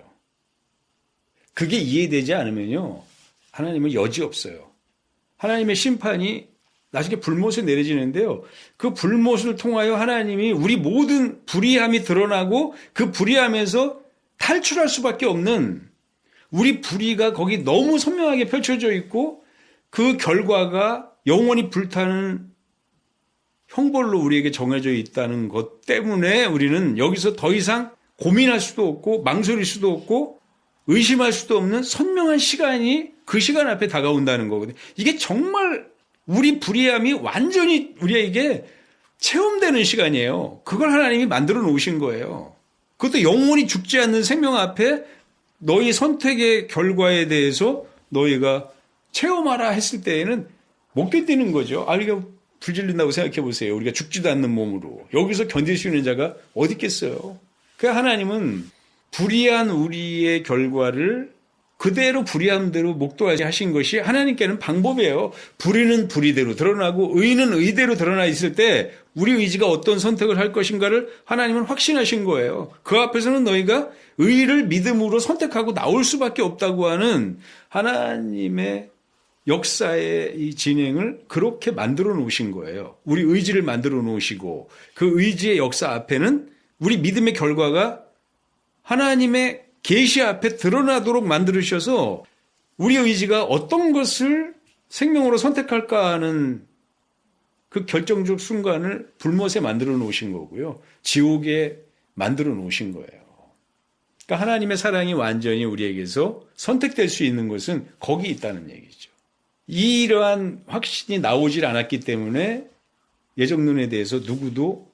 그게 이해되지 않으면요, 하나님은 여지 없어요. 하나님의 심판이 나중에 불못에 내려지는데요, 그 불못을 통하여 하나님이 우리 모든 불의함이 드러나고 그 불의함에서 탈출할 수밖에 없는 우리 불의가 거기 너무 선명하게 펼쳐져 있고 그 결과가 영원히 불타는 형벌로 우리에게 정해져 있다는 것 때문에 우리는 여기서 더 이상 고민할 수도 없고 망설일 수도 없고 의심할 수도 없는 선명한 시간이 그 시간 앞에 다가온다는 거거든요. 이게 정말 우리 불의함이 완전히 우리에게 체험되는 시간이에요. 그걸 하나님이 만들어 놓으신 거예요. 그것도 영원히 죽지 않는 생명 앞에 너희 선택의 결과에 대해서 너희가 체험하라 했을 때에는 못 견디는 거죠. 이게 불질린다고 생각해 보세요. 우리가 죽지도 않는 몸으로. 여기서 견딜 수 있는 자가 어디 있겠어요? 그 하나님은 불의한 우리의 결과를 그대로 불의함대로 목도하게 하신 것이 하나님께는 방법이에요. 불의는 불의대로 드러나고 의는 의대로 드러나 있을 때 우리 의지가 어떤 선택을 할 것인가를 하나님은 확신하신 거예요. 그 앞에서는 너희가 의를 믿음으로 선택하고 나올 수밖에 없다고 하는 하나님의 역사의 이 진행을 그렇게 만들어 놓으신 거예요. 우리 의지를 만들어 놓으시고 그 의지의 역사 앞에는 우리 믿음의 결과가 하나님의 계시 앞에 드러나도록 만들으셔서 우리 의지가 어떤 것을 생명으로 선택할까 하는 그 결정적 순간을 불못에 만들어 놓으신 거고요. 지옥에 만들어 놓으신 거예요. 그러니까 하나님의 사랑이 완전히 우리에게서 선택될 수 있는 것은 거기 있다는 얘기죠. 이러한 확신이 나오질 않았기 때문에 예정론에 대해서 누구도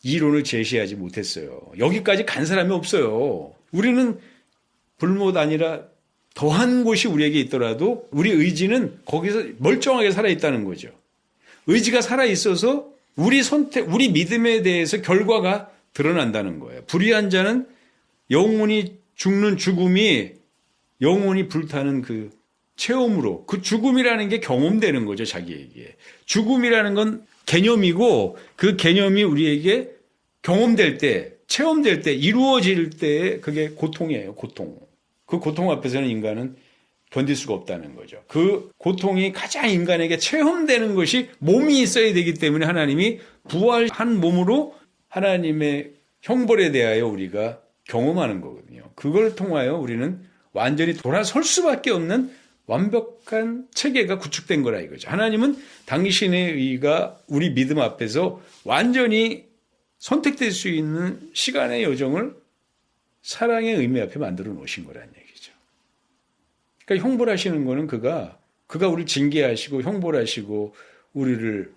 이론을 제시하지 못했어요. 여기까지 간 사람이 없어요. 우리는 불못 아니라 더한 곳이 우리에게 있더라도 우리 의지는 거기서 멀쩡하게 살아있다는 거죠. 의지가 살아있어서 우리 선택, 우리 믿음에 대해서 결과가 드러난다는 거예요. 불의한 자는 영원히 죽는 죽음이 영원히 불타는 그 체험으로 그 죽음이라는 게 경험되는 거죠. 자기에게. 죽음이라는 건 개념이고 그 개념이 우리에게 경험될 때, 체험될 때, 이루어질 때 그게 고통이에요. 고통. 그 고통 앞에서는 인간은 견딜 수가 없다는 거죠. 그 고통이 가장 인간에게 체험되는 것이 몸이 있어야 되기 때문에 하나님이 부활한 몸으로 하나님의 형벌에 대하여 우리가 경험하는 거거든요. 그걸 통하여 우리는 완전히 돌아설 수밖에 없는 완벽한 체계가 구축된 거라 이거죠. 하나님은 당신의 의가 우리 믿음 앞에서 완전히 선택될 수 있는 시간의 여정을 사랑의 의미 앞에 만들어 놓으신 거라는 얘기죠. 그러니까 형벌하시는 거는 그가 우리를 징계하시고 형벌하시고 우리를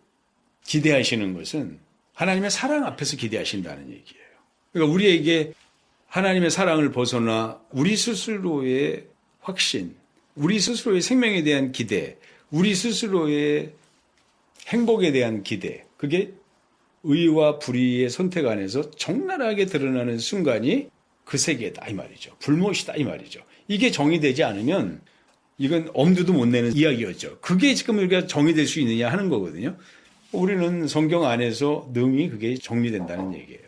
기대하시는 것은 하나님의 사랑 앞에서 기대하신다는 얘기예요. 그러니까 우리에게 하나님의 사랑을 벗어나 우리 스스로의 확신, 우리 스스로의 생명에 대한 기대, 우리 스스로의 행복에 대한 기대, 그게 의와 불의의 선택 안에서 적나라하게 드러나는 순간이 그 세계다 이 말이죠. 불못이다 이 말이죠. 이게 정의되지 않으면 이건 엄두도 못 내는 이야기였죠. 그게 지금 우리가 정의될 수 있느냐 하는 거거든요. 우리는 성경 안에서 능히 그게 정리된다는 얘기예요.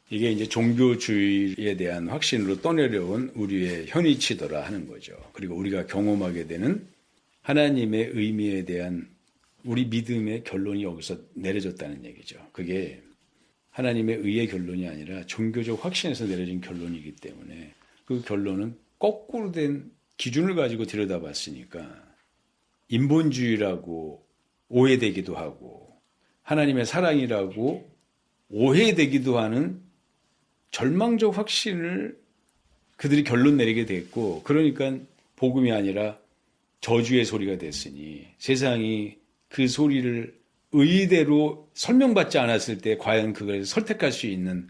이게 이제 종교주의에 대한 확신으로 떠내려온 우리의 현위치더라 하는 거죠. 그리고 우리가 경험하게 되는 하나님의 의미에 대한 우리 믿음의 결론이 여기서 내려졌다는 얘기죠. 그게 하나님의 의의 결론이 아니라 종교적 확신에서 내려진 결론이기 때문에 그 결론은 거꾸로 된 기준을 가지고 들여다봤으니까 인본주의라고 오해되기도 하고 하나님의 사랑이라고 오해되기도 하는 절망적 확신을 그들이 결론 내리게 됐고 그러니까 복음이 아니라 저주의 소리가 됐으니 세상이 그 소리를 의대로 설명받지 않았을 때 과연 그걸 설득할 수 있는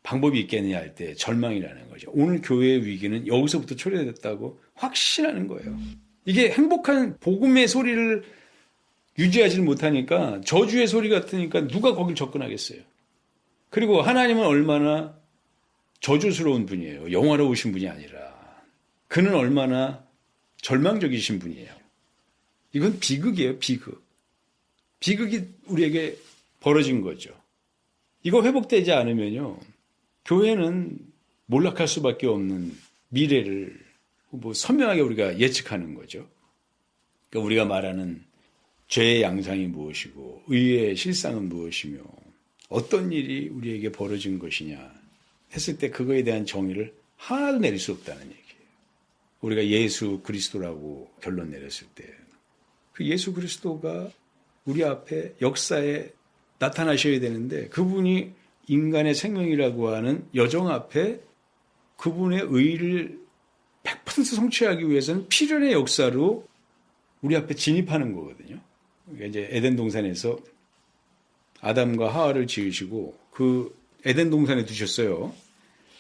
방법이 있겠느냐 할 때 절망이라는 거죠. 오늘 교회의 위기는 여기서부터 초래됐다고 확신하는 거예요. 이게 행복한 복음의 소리를 유지하지 못하니까 저주의 소리 같으니까 누가 거길 접근하겠어요. 그리고 하나님은 얼마나 저주스러운 분이에요. 영화로우신 분이 아니라. 그는 얼마나 절망적이신 분이에요. 이건 비극이에요. 비극. 비극이 우리에게 벌어진 거죠. 이거 회복되지 않으면요. 교회는 몰락할 수밖에 없는 미래를 선명하게 우리가 예측하는 거죠. 그러니까 우리가 말하는 죄의 양상이 무엇이고 의의 실상은 무엇이며 어떤 일이 우리에게 벌어진 것이냐 했을 때 그거에 대한 정의를 하나도 내릴 수 없다는 얘기예요. 우리가 예수 그리스도라고 결론 내렸을 때 그 예수 그리스도가 우리 앞에 역사에 나타나셔야 되는데 그분이 인간의 생명이라고 하는 여정 앞에 그분의 의를 100% 성취하기 위해서는 필연의 역사로 우리 앞에 진입하는 거거든요. 그러니까 이제 에덴 동산에서 아담과 하와를 지으시고 그 에덴 동산에 두셨어요.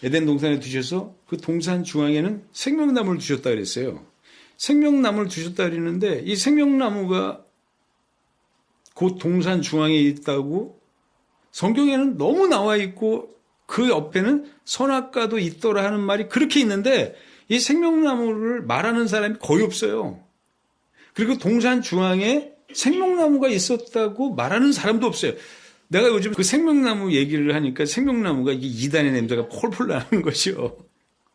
에덴 동산에 두셔서 그 동산 중앙에는 생명나무를 두셨다 그랬어요. 생명나무를 두셨다 그랬는데 이 생명나무가 곧 동산 중앙에 있다고 성경에는 너무 나와 있고 그 옆에는 선악과도 있더라 하는 말이 그렇게 있는데 이 생명나무를 말하는 사람이 거의 없어요. 그리고 동산 중앙에 생명나무가 있었다고 말하는 사람도 없어요. 내가 요즘 그 생명나무 얘기를 하니까 생명나무가 이게 이단의 냄새가 폴폴 나는 거죠.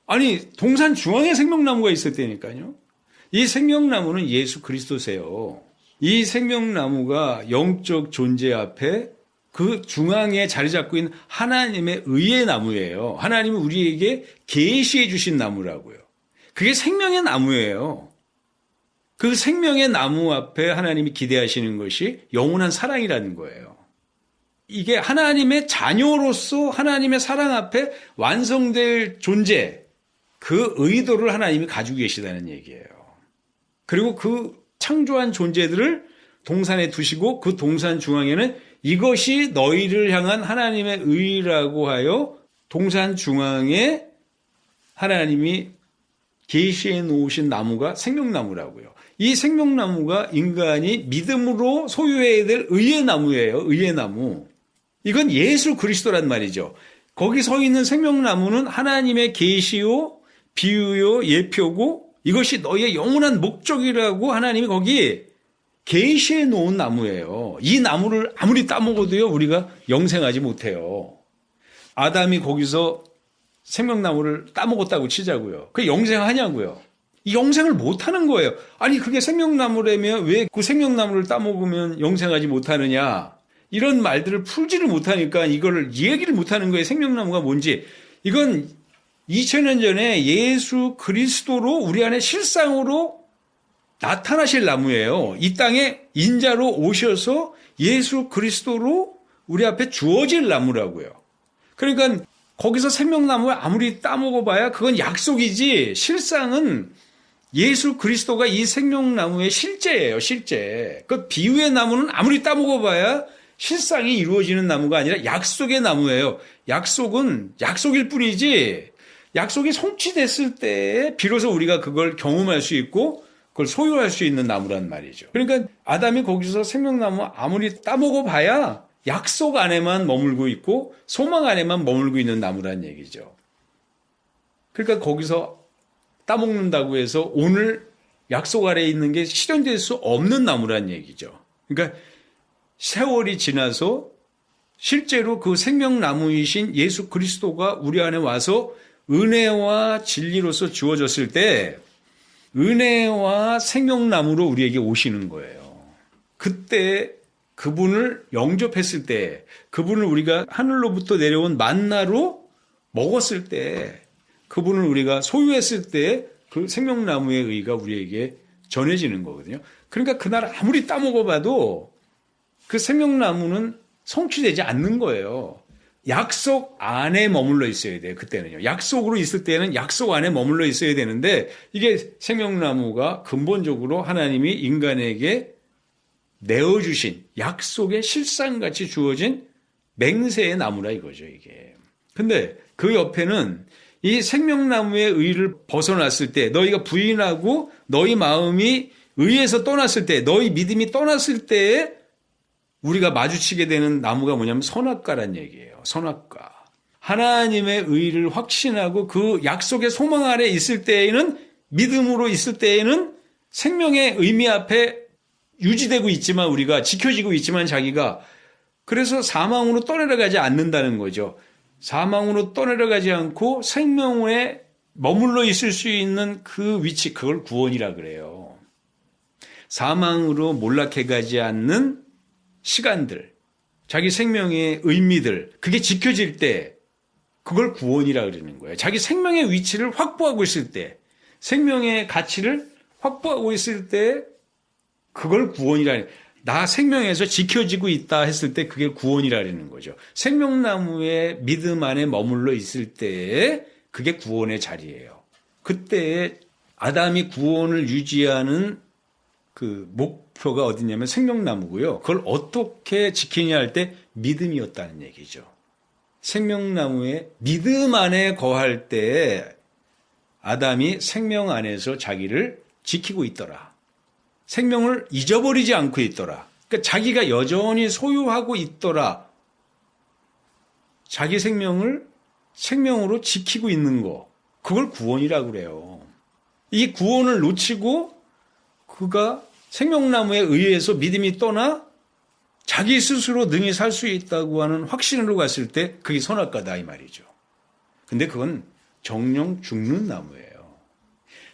아니, 동산 중앙에 생명나무가 있었다니까요. 이 생명나무는 예수 그리스도세요. 이 생명나무가 영적 존재 앞에 그 중앙에 자리 잡고 있는 하나님의 의의 나무예요. 하나님은 우리에게 계시해 주신 나무라고요. 그게 생명의 나무예요. 그 생명의 나무 앞에 하나님이 기대하시는 것이 영원한 사랑이라는 거예요. 이게 하나님의 자녀로서 하나님의 사랑 앞에 완성될 존재, 그 의도를 하나님이 가지고 계시다는 얘기예요. 그리고 그 창조한 존재들을 동산에 두시고 그 동산 중앙에는 이것이 너희를 향한 하나님의 의라고 하여 동산 중앙에 하나님이 계시해 놓으신 나무가 생명나무라고요. 이 생명나무가 인간이 믿음으로 소유해야 될 의의 나무예요. 의의 나무. 이건 예수 그리스도란 말이죠. 거기 서 있는 생명나무는 하나님의 계시요, 비유요, 예표고 이것이 너희의 영원한 목적이라고 하나님이 거기 계시해 놓은 나무예요. 이 나무를 아무리 따먹어도요 우리가 영생하지 못해요. 아담이 거기서 생명나무를 따먹었다고 치자고요. 그게 영생하냐고요. 이 영생을 못하는 거예요. 아니 그게 생명나무라면 왜 그 생명나무를 따먹으면 영생하지 못하느냐. 이런 말들을 풀지를 못하니까 이거를 얘기를 못하는 거예요. 생명나무가 뭔지. 이건 2000년 전에 예수 그리스도로 우리 안에 실상으로 나타나실 나무예요. 이 땅에 인자로 오셔서 예수 그리스도로 우리 앞에 주어질 나무라고요. 그러니까 거기서 생명나무를 아무리 따먹어봐야 그건 약속이지 실상은 예수 그리스도가 이 생명나무의 실제예요. 실제. 그 비유의 나무는 아무리 따먹어봐야 실상이 이루어지는 나무가 아니라 약속의 나무예요. 약속은 약속일 뿐이지 약속이 성취됐을 때 비로소 우리가 그걸 경험할 수 있고 그걸 소유할 수 있는 나무란 말이죠. 그러니까 아담이 거기서 생명나무 아무리 따먹어 봐야 약속 안에만 머물고 있고 소망 안에만 머물고 있는 나무란 얘기죠. 그러니까 거기서 따먹는다고 해서 오늘 약속 아래에 있는 게 실현될 수 없는 나무란 얘기죠. 그러니까 세월이 지나서 실제로 그 생명나무이신 예수 그리스도가 우리 안에 와서 은혜와 진리로서 주어졌을 때 은혜와 생명나무로 우리에게 오시는 거예요. 그때 그분을 영접했을 때 그분을 우리가 하늘로부터 내려온 만나로 먹었을 때 그분을 우리가 소유했을 때 그 생명나무의 의가 우리에게 전해지는 거거든요. 그러니까 그날 아무리 따먹어봐도 그 생명나무는 성취되지 않는 거예요. 약속 안에 머물러 있어야 돼요. 그때는요. 약속으로 있을 때는 약속 안에 머물러 있어야 되는데 이게 생명나무가 근본적으로 하나님이 인간에게 내어주신 약속의 실상같이 주어진 맹세의 나무라 이거죠. 이게. 근데 그 옆에는 이 생명나무의 의를 벗어났을 때 너희가 부인하고 너희 마음이 의에서 떠났을 때 너희 믿음이 떠났을 때에 우리가 마주치게 되는 나무가 뭐냐면 선악과란 얘기예요. 선악과. 하나님의 의를 확신하고 그 약속의 소망 아래 있을 때에는 믿음으로 있을 때에는 생명의 의미 앞에 유지되고 있지만 우리가 지켜지고 있지만 자기가 그래서 사망으로 떠내려가지 않는다는 거죠. 사망으로 떠내려가지 않고 생명에 머물러 있을 수 있는 그 위치 그걸 구원이라 그래요. 사망으로 몰락해가지 않는 시간들, 자기 생명의 의미들, 그게 지켜질 때 그걸 구원이라 그러는 거예요. 자기 생명의 위치를 확보하고 있을 때, 생명의 가치를 확보하고 있을 때 그걸 구원이라 나 생명에서 지켜지고 있다 했을 때 그게 구원이라는 거죠. 생명나무의 믿음 안에 머물러 있을 때 그게 구원의 자리예요. 그때 아담이 구원을 유지하는 그 목표가 어디냐면 생명나무고요. 그걸 어떻게 지키냐 할 때 믿음이었다는 얘기죠. 생명나무의 믿음 안에 거할 때 아담이 생명 안에서 자기를 지키고 있더라. 생명을 잊어버리지 않고 있더라. 그러니까 자기가 여전히 소유하고 있더라. 자기 생명을 생명으로 지키고 있는 거. 그걸 구원이라고 그래요. 이 구원을 놓치고 그가 생명나무에 의해서 믿음이 떠나 자기 스스로 능히 살 수 있다고 하는 확신으로 갔을 때 그게 선악과다 이 말이죠. 근데 그건 정령 죽는 나무예요.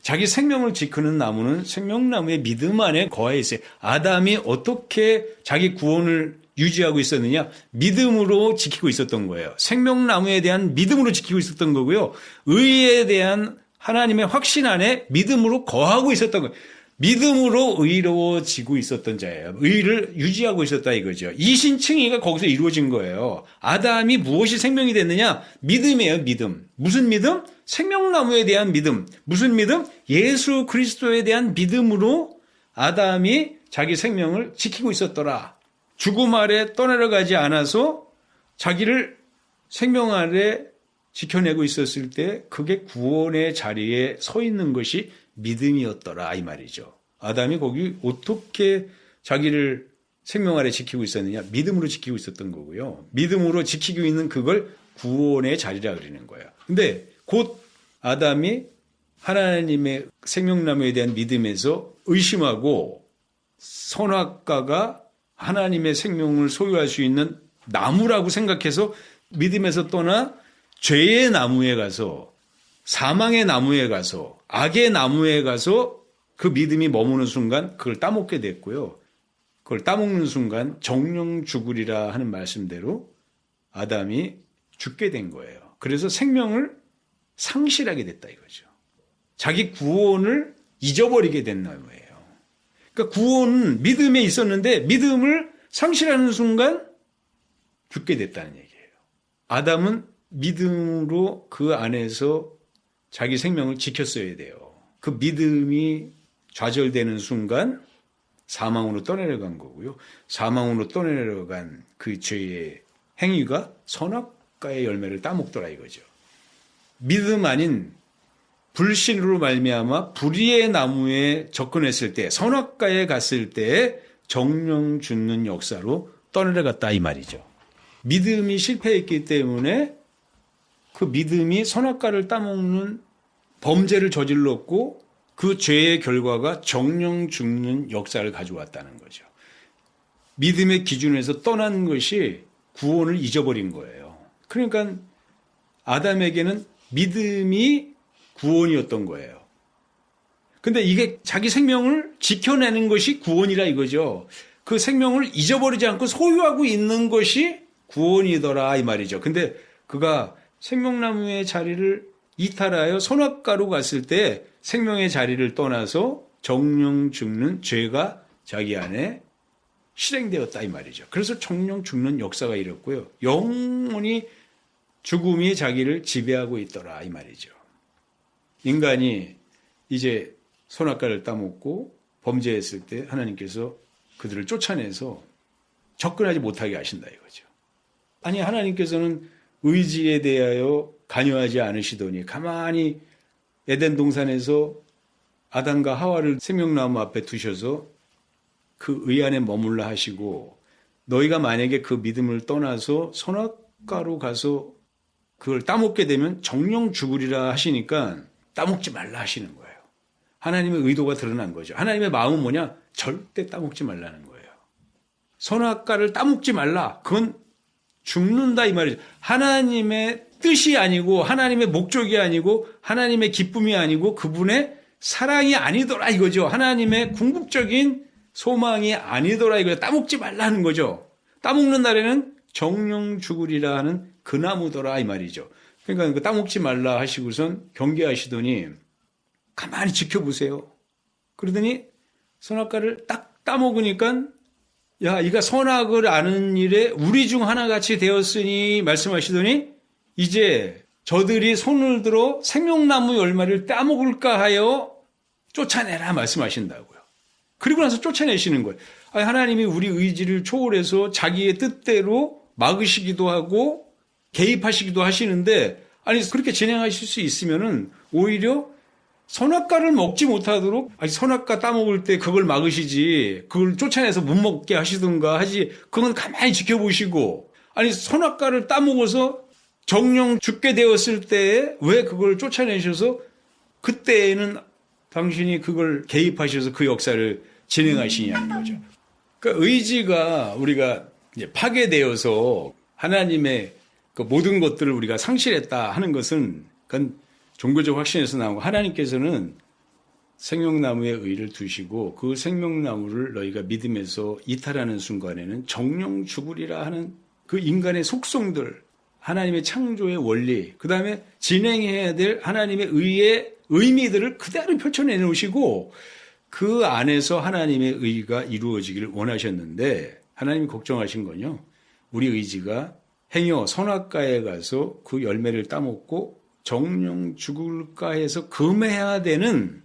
자기 생명을 지키는 나무는 생명나무의 믿음 안에 거해 있어요. 아담이 어떻게 자기 구원을 유지하고 있었느냐? 믿음으로 지키고 있었던 거예요. 생명나무에 대한 믿음으로 지키고 있었던 거고요. 의에 대한 하나님의 확신 안에 믿음으로 거하고 있었던 거예요. 믿음으로 의로워지고 있었던 자예요. 의를 유지하고 있었다 이거죠. 이신칭의가 거기서 이루어진 거예요. 아담이 무엇이 생명이 됐느냐? 믿음이에요. 믿음. 무슨 믿음? 생명나무에 대한 믿음. 무슨 믿음? 예수 그리스도에 대한 믿음으로 아담이 자기 생명을 지키고 있었더라. 죽음 아래 떠내려가지 않아서 자기를 생명 아래 지켜내고 있었을 때 그게 구원의 자리에 서 있는 것이 믿음이었더라 이 말이죠. 아담이 거기 어떻게 자기를 생명 아래 지키고 있었느냐? 믿음으로 지키고 있었던 거고요. 믿음으로 지키고 있는 그걸 구원의 자리라 그러는 거예요. 근데 곧 아담이 하나님의 생명나무에 대한 믿음에서 의심하고 선악과가 하나님의 생명을 소유할 수 있는 나무라고 생각해서 믿음에서 떠나 죄의 나무에 가서 사망의 나무에 가서 악의 나무에 가서 그 믿음이 머무는 순간 그걸 따먹게 됐고요. 그걸 따먹는 순간 정령 죽으리라 하는 말씀대로 아담이 죽게 된 거예요. 그래서 생명을 상실하게 됐다 이거죠. 자기 구원을 잊어버리게 된 나무예요. 그러니까 구원은 믿음에 있었는데 믿음을 상실하는 순간 죽게 됐다는 얘기예요. 아담은 믿음으로 그 안에서 자기 생명을 지켰어야 돼요. 그 믿음이 좌절되는 순간 사망으로 떠내려간 거고요. 사망으로 떠내려간 그 죄의 행위가 선악과의 열매를 따먹더라 이거죠. 믿음 아닌 불신으로 말미암아 불의의 나무에 접근했을 때 선악과에 갔을 때 정령 죽는 역사로 떠내려갔다 이 말이죠. 믿음이 실패했기 때문에 그 믿음이 선악과를 따먹는 범죄를 저질렀고 그 죄의 결과가 정령 죽는 역사를 가져왔다는 거죠. 믿음의 기준에서 떠난 것이 구원을 잊어버린 거예요. 그러니까 아담에게는 믿음이 구원이었던 거예요. 근데 이게 자기 생명을 지켜내는 것이 구원이라 이거죠. 그 생명을 잊어버리지 않고 소유하고 있는 것이 구원이더라 이 말이죠. 근데 그가 생명나무의 자리를 이탈하여 선악과로 갔을 때 생명의 자리를 떠나서 정령 죽는 죄가 자기 안에 실행되었다 이 말이죠. 그래서 정령 죽는 역사가 일었고요. 영원히 죽음이 자기를 지배하고 있더라 이 말이죠. 인간이 이제 선악과를 따먹고 범죄했을 때 하나님께서 그들을 쫓아내서 접근하지 못하게 하신다 이거죠. 아니 하나님께서는 의지에 대하여 관여하지 않으시더니 가만히 에덴 동산에서 아담과 하와를 생명나무 앞에 두셔서 그 의 안에 머물라 하시고 너희가 만약에 그 믿음을 떠나서 선악과로 가서 그걸 따먹게 되면 정령 죽으리라 하시니까 따먹지 말라 하시는 거예요. 하나님의 의도가 드러난 거죠. 하나님의 마음은 뭐냐? 절대 따먹지 말라는 거예요. 선악과를 따먹지 말라. 그건 죽는다 이 말이죠. 하나님의 뜻이 아니고 하나님의 목적이 아니고 하나님의 기쁨이 아니고 그분의 사랑이 아니더라 이거죠. 하나님의 궁극적인 소망이 아니더라 이거죠. 따먹지 말라는 거죠. 따먹는 날에는 정령 죽으리라 하는 그 나무더라 이 말이죠. 그러니까 그 따먹지 말라 하시고선 경계하시더니 가만히 지켜보세요. 그러더니 선악과를 딱 따먹으니까 야 이가 선악을 아는 일에 우리 중 하나같이 되었으니 말씀하시더니 이제 저들이 손을 들어 생명나무 열매를 따먹을까 하여 쫓아내라 말씀하신다고요. 그리고 나서 쫓아내시는 거예요. 하나님이 우리 의지를 초월해서 자기의 뜻대로 막으시기도 하고 개입하시기도 하시는데 아니 그렇게 진행하실 수 있으면은 오히려 선악과를 먹지 못하도록, 아니, 선악과 따먹을 때 그걸 막으시지, 그걸 쫓아내서 못 먹게 하시든가 하지, 그건 가만히 지켜보시고, 아니, 선악과를 따먹어서 정령 죽게 되었을 때에 왜 그걸 쫓아내셔서 그때에는 당신이 그걸 개입하셔서 그 역사를 진행하시냐는 거죠. 그러니까 의지가 우리가 이제 파괴되어서 하나님의 그 모든 것들을 우리가 상실했다 하는 것은 그건 종교적 확신에서 나온 거. 하나님께서는 생명나무의 의를 두시고 그 생명나무를 너희가 믿음에서 이탈하는 순간에는 정령 죽으리라 하는 그 인간의 속성들, 하나님의 창조의 원리, 그 다음에 진행해야 될 하나님의 의의 의미들을 그대로 펼쳐내 놓으시고 그 안에서 하나님의 의가 이루어지기를 원하셨는데 하나님이 걱정하신 건요. 우리 의지가 행여 선악과에 가서 그 열매를 따먹고 정령 죽을까 해서 금해야 되는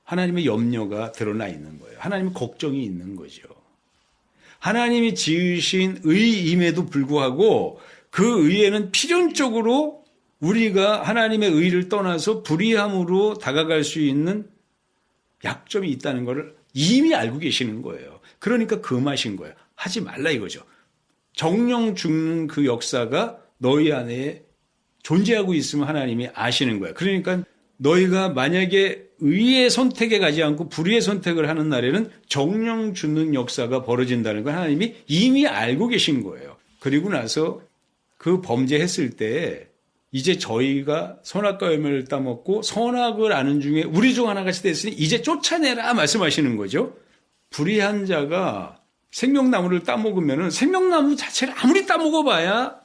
하나님의 염려가 드러나 있는 거예요. 하나님의 걱정이 있는 거죠. 하나님이 지으신 의임에도 불구하고 그 의에는 필연적으로 우리가 하나님의 의를 떠나서 불의함으로 다가갈 수 있는 약점이 있다는 것을 이미 알고 계시는 거예요. 그러니까 금하신 거예요. 하지 말라 이거죠. 정령 죽는 그 역사가 너희 안에 존재하고 있으면 하나님이 아시는 거예요. 그러니까 너희가 만약에 의의 선택에 가지 않고 불의의 선택을 하는 날에는 정령 죽는 역사가 벌어진다는 걸 하나님이 이미 알고 계신 거예요. 그리고 나서 그 범죄했을 때 이제 저희가 선악과 열매를 따먹고 선악을 아는 중에 우리 중 하나같이 됐으니 이제 쫓아내라 말씀하시는 거죠. 불의한 자가 생명나무를 따먹으면 생명나무 자체를 아무리 따먹어봐야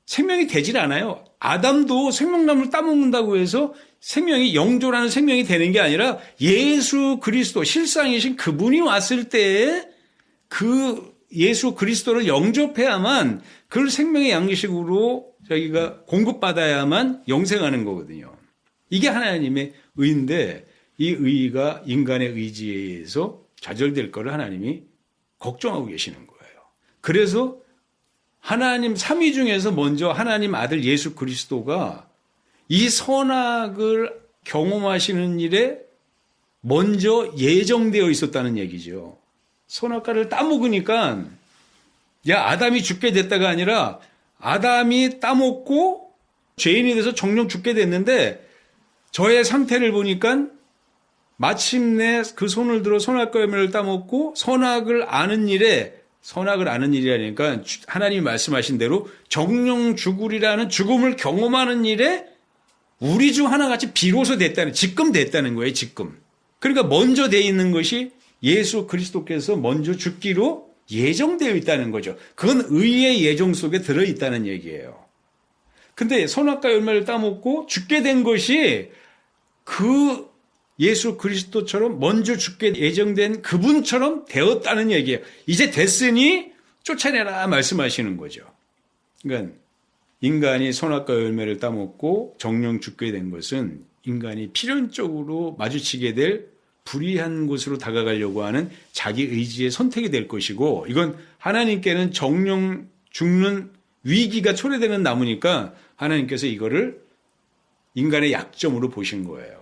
생명이 되질 않아요. 아담도 생명나무를 따먹는다고 해서 생명이 영조라는 생명이 되는 게 아니라 예수 그리스도 실상이신 그분이 왔을 때에 그 예수 그리스도를 영접해야만 그걸 생명의 양식으로 저희가 공급받아야만 영생하는 거거든요. 이게 하나님의 의인데 이 의가 인간의 의지에 의해서 좌절될 거를 하나님이 걱정하고 계시는 거예요. 그래서 하나님 삼위 중에서 먼저 하나님 아들 예수 그리스도가 이 선악을 경험하시는 일에 먼저 예정되어 있었다는 얘기죠. 선악과를 따먹으니까 야 아담이 죽게 됐다가 아니라 아담이 따먹고 죄인이 돼서 정령 죽게 됐는데 저의 상태를 보니까 마침내 그 손을 들어 선악과 열매를 따먹고 선악을 아는 일이라니까 하나님이 말씀하신 대로 정령 죽으리라는 죽음을 경험하는 일에 우리 중 하나같이 비로소 됐다는, 지금 됐다는 거예요, 지금. 그러니까 먼저 돼 있는 것이 예수 그리스도께서 먼저 죽기로 예정되어 있다는 거죠. 그건 의의 예정 속에 들어있다는 얘기예요. 근데 선악과 열매를 따먹고 죽게 된 것이 그 예수 그리스도처럼 먼저 죽게 예정된 그분처럼 되었다는 얘기예요. 이제 됐으니 쫓아내라 말씀하시는 거죠. 그러니까 인간이 선악과 열매를 따먹고 정령 죽게 된 것은 인간이 필연적으로 마주치게 될 불의한 곳으로 다가가려고 하는 자기 의지의 선택이 될 것이고 이건 하나님께는 정령 죽는 위기가 초래되는 나무니까 하나님께서 이거를 인간의 약점으로 보신 거예요.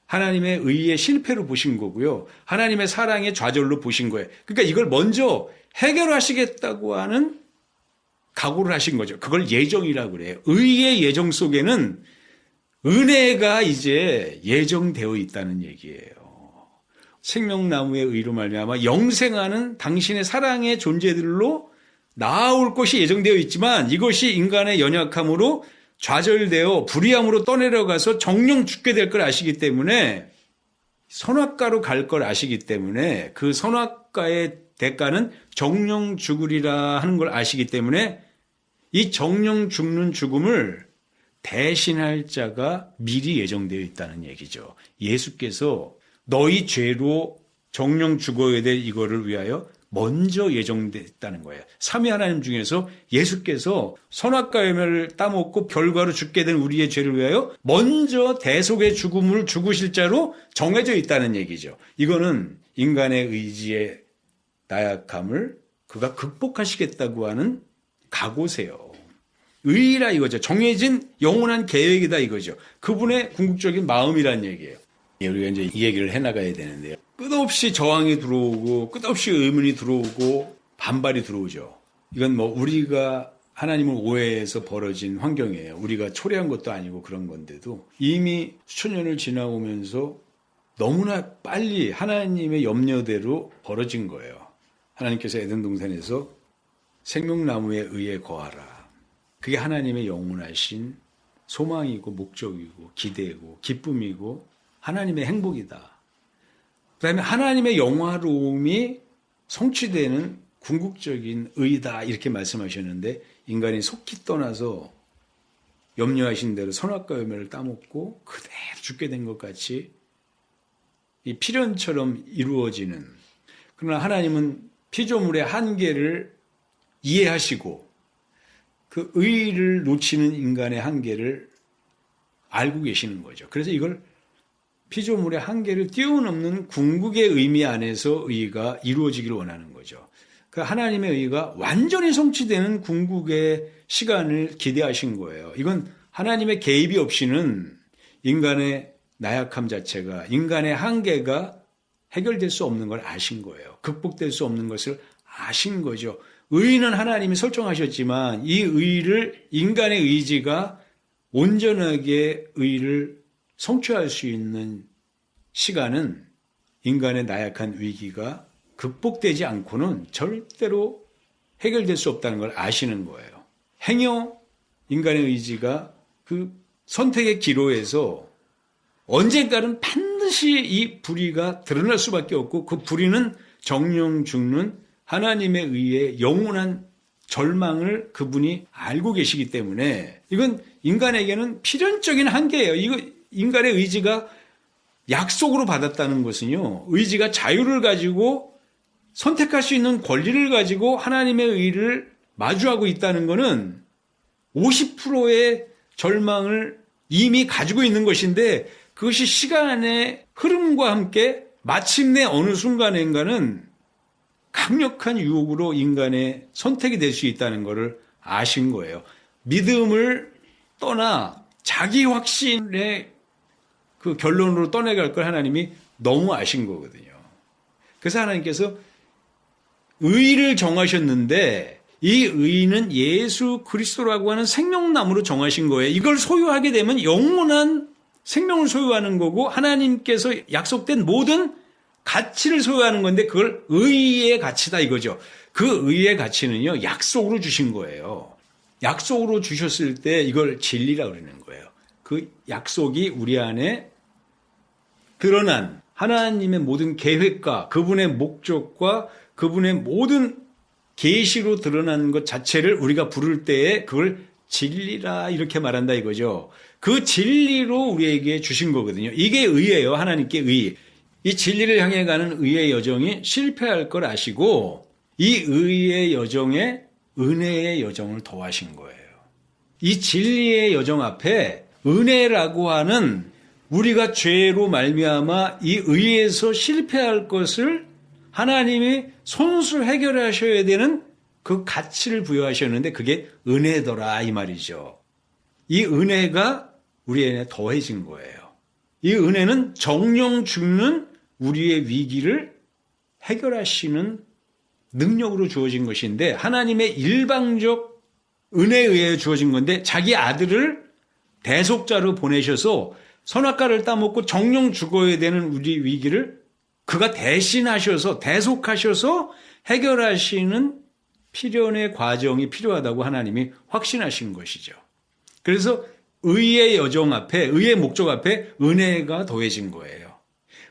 하나님의 의의 실패로 보신 거고요. 하나님의 사랑의 좌절로 보신 거예요. 그러니까 이걸 먼저 해결하시겠다고 하는 각오를 하신 거죠. 그걸 예정이라고 그래요. 의의 예정 속에는 은혜가 이제 예정되어 있다는 얘기예요. 생명나무의 의로 말미암아 영생하는 당신의 사랑의 존재들로 나아올 것이 예정되어 있지만 이것이 인간의 연약함으로 좌절되어 불의함으로 떠내려가서 정령 죽게 될 걸 아시기 때문에 선악과로 갈 걸 아시기 때문에 그 선악과의 대가는 정령 죽으리라 하는 걸 아시기 때문에 이 정령 죽는 죽음을 대신할 자가 미리 예정되어 있다는 얘기죠. 예수께서 너희 죄로 정령 죽어야 될 이거를 위하여 먼저 예정됐다는 거예요. 삼위 하나님 중에서 예수께서 선악과 열매를 따먹고 결과로 죽게 된 우리의 죄를 위하여 먼저 대속의 죽음을 죽으실 자로 정해져 있다는 얘기죠. 이거는 인간의 의지의 나약함을 그가 극복하시겠다고 하는 각오세요. 의라 이거죠. 정해진 영원한 계획이다 이거죠. 그분의 궁극적인 마음이란 얘기예요. 우리가 이제 이 얘기를 해나가야 되는데요. 끝없이 저항이 들어오고 끝없이 의문이 들어오고 반발이 들어오죠. 이건 뭐 우리가 하나님을 오해해서 벌어진 환경이에요. 우리가 초래한 것도 아니고 그런 건데도 이미 수천 년을 지나오면서 너무나 빨리 하나님의 염려대로 벌어진 거예요. 하나님께서 에덴 동산에서 생명나무에 의해 거하라. 그게 하나님의 영원하신 소망이고 목적이고 기대고 기쁨이고 하나님의 행복이다. 그 다음에 하나님의 영화로움이 성취되는 궁극적인 의다 이렇게 말씀하셨는데 인간이 속히 떠나서 염려하신 대로 선악과 열매를 따먹고 그대로 죽게 된 것 같이 이 필연처럼 이루어지는, 그러나 하나님은 피조물의 한계를 이해하시고 그 의의를 놓치는 인간의 한계를 알고 계시는 거죠. 그래서 이걸 피조물의 한계를 뛰어넘는 궁극의 의미 안에서 의의가 이루어지기를 원하는 거죠. 그 하나님의 의의가 완전히 성취되는 궁극의 시간을 기대하신 거예요. 이건 하나님의 개입이 없이는 인간의 나약함 자체가, 인간의 한계가 해결될 수 없는 걸 아신 거예요. 극복될 수 없는 것을 아신 거죠. 의의는 하나님이 설정하셨지만 이 의의를 인간의 의지가 온전하게 의의를 성취할 수 있는 시간은 인간의 나약한 위기가 극복되지 않고는 절대로 해결될 수 없다는 걸 아시는 거예요. 행여 인간의 의지가 그 선택의 기로에서 언젠가는 반드시 이 불의가 드러날 수밖에 없고 그 불의는 정령 죽는 하나님의 의의 영원한 절망을 그분이 알고 계시기 때문에 이건 인간에게는 필연적인 한계예요. 이거 인간의 의지가 약속으로 받았다는 것은요, 의지가 자유를 가지고 선택할 수 있는 권리를 가지고 하나님의 의를 마주하고 있다는 것은 50%의 절망을 이미 가지고 있는 것인데 그것이 시간의 흐름과 함께 마침내 어느 순간인가는 강력한 유혹으로 인간의 선택이 될 수 있다는 것을 아신 거예요. 믿음을 떠나 자기 확신의 그 결론으로 떠내갈 걸 하나님이 너무 아신 거거든요. 그래서 하나님께서 의의를 정하셨는데 이 의의는 예수 그리스도라고 하는 생명나무로 정하신 거예요. 이걸 소유하게 되면 영원한 생명을 소유하는 거고 하나님께서 약속된 모든 가치를 소유하는 건데 그걸 의의의 가치다 이거죠. 그 의의의 가치는요, 약속으로 주신 거예요. 약속으로 주셨을 때 이걸 진리라 그러는 거예요. 그 약속이 우리 안에 드러난 하나님의 모든 계획과 그분의 목적과 그분의 모든 계시로 드러난 것 자체를 우리가 부를 때에 그걸 진리라 이렇게 말한다 이거죠. 그 진리로 우리에게 주신 거거든요. 이게 의예요. 하나님께 의. 이 진리를 향해 가는 의의 여정이 실패할 걸 아시고 이 의의 여정에 은혜의 여정을 더하신 거예요. 이 진리의 여정 앞에 은혜라고 하는 우리가 죄로 말미암아 이 의에서 실패할 것을 하나님이 손수 해결하셔야 되는 그 가치를 부여하셨는데 그게 은혜더라 이 말이죠. 이 은혜가 우리에게 더해진 거예요. 이 은혜는 정령 죽는 우리의 위기를 해결하시는 능력으로 주어진 것인데 하나님의 일방적 은혜에 의해 주어진 건데 자기 아들을 대속자로 보내셔서 선악과를 따먹고 정령 죽어야 되는 우리 위기를 그가 대신하셔서 대속하셔서 해결하시는 필연의 과정이 필요하다고 하나님이 확신하신 것이죠. 그래서 의의 여정 앞에, 의의 목적 앞에 은혜가 더해진 거예요.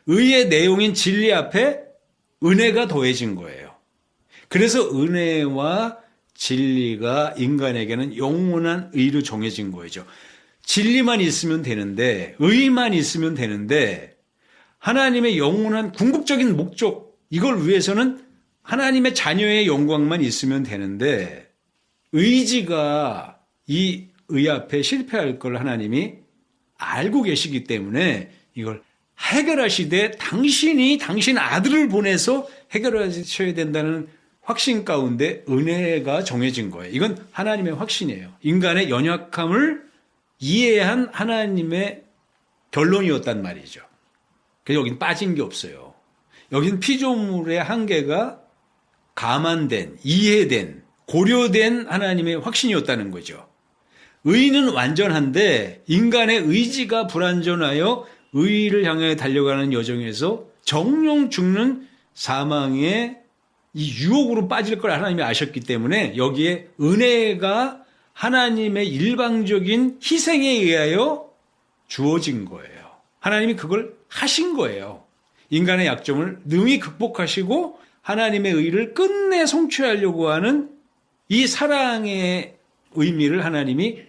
의의 내용인 진리 앞에 은혜가 더해진 거예요. 그래서 은혜와 진리가 인간에게는 영원한 의로 정해진 거죠. 진리만 있으면 되는데, 의만 있으면 되는데, 하나님의 영원한 궁극적인 목적, 이걸 위해서는 하나님의 자녀의 영광만 있으면 되는데, 의지가 이 의 앞에 실패할 걸 하나님이 알고 계시기 때문에 이걸 해결하시되 당신이 당신 아들을 보내서 해결하셔야 된다는 확신 가운데 은혜가 정해진 거예요. 이건 하나님의 확신이에요. 인간의 연약함을 이해한 하나님의 결론이었단 말이죠. 그래서 여긴 빠진 게 없어요. 여긴 피조물의 한계가 감안된, 이해된, 고려된 하나님의 확신이었다는 거죠. 의는 완전한데 인간의 의지가 불완전하여 의를 향해 달려가는 여정에서 정령 죽는 사망의 이 유혹으로 빠질 걸 하나님이 아셨기 때문에 여기에 은혜가 하나님의 일방적인 희생에 의하여 주어진 거예요. 하나님이 그걸 하신 거예요. 인간의 약점을 능히 극복하시고 하나님의 의를 끝내 성취하려고 하는 이 사랑의 의미를 하나님이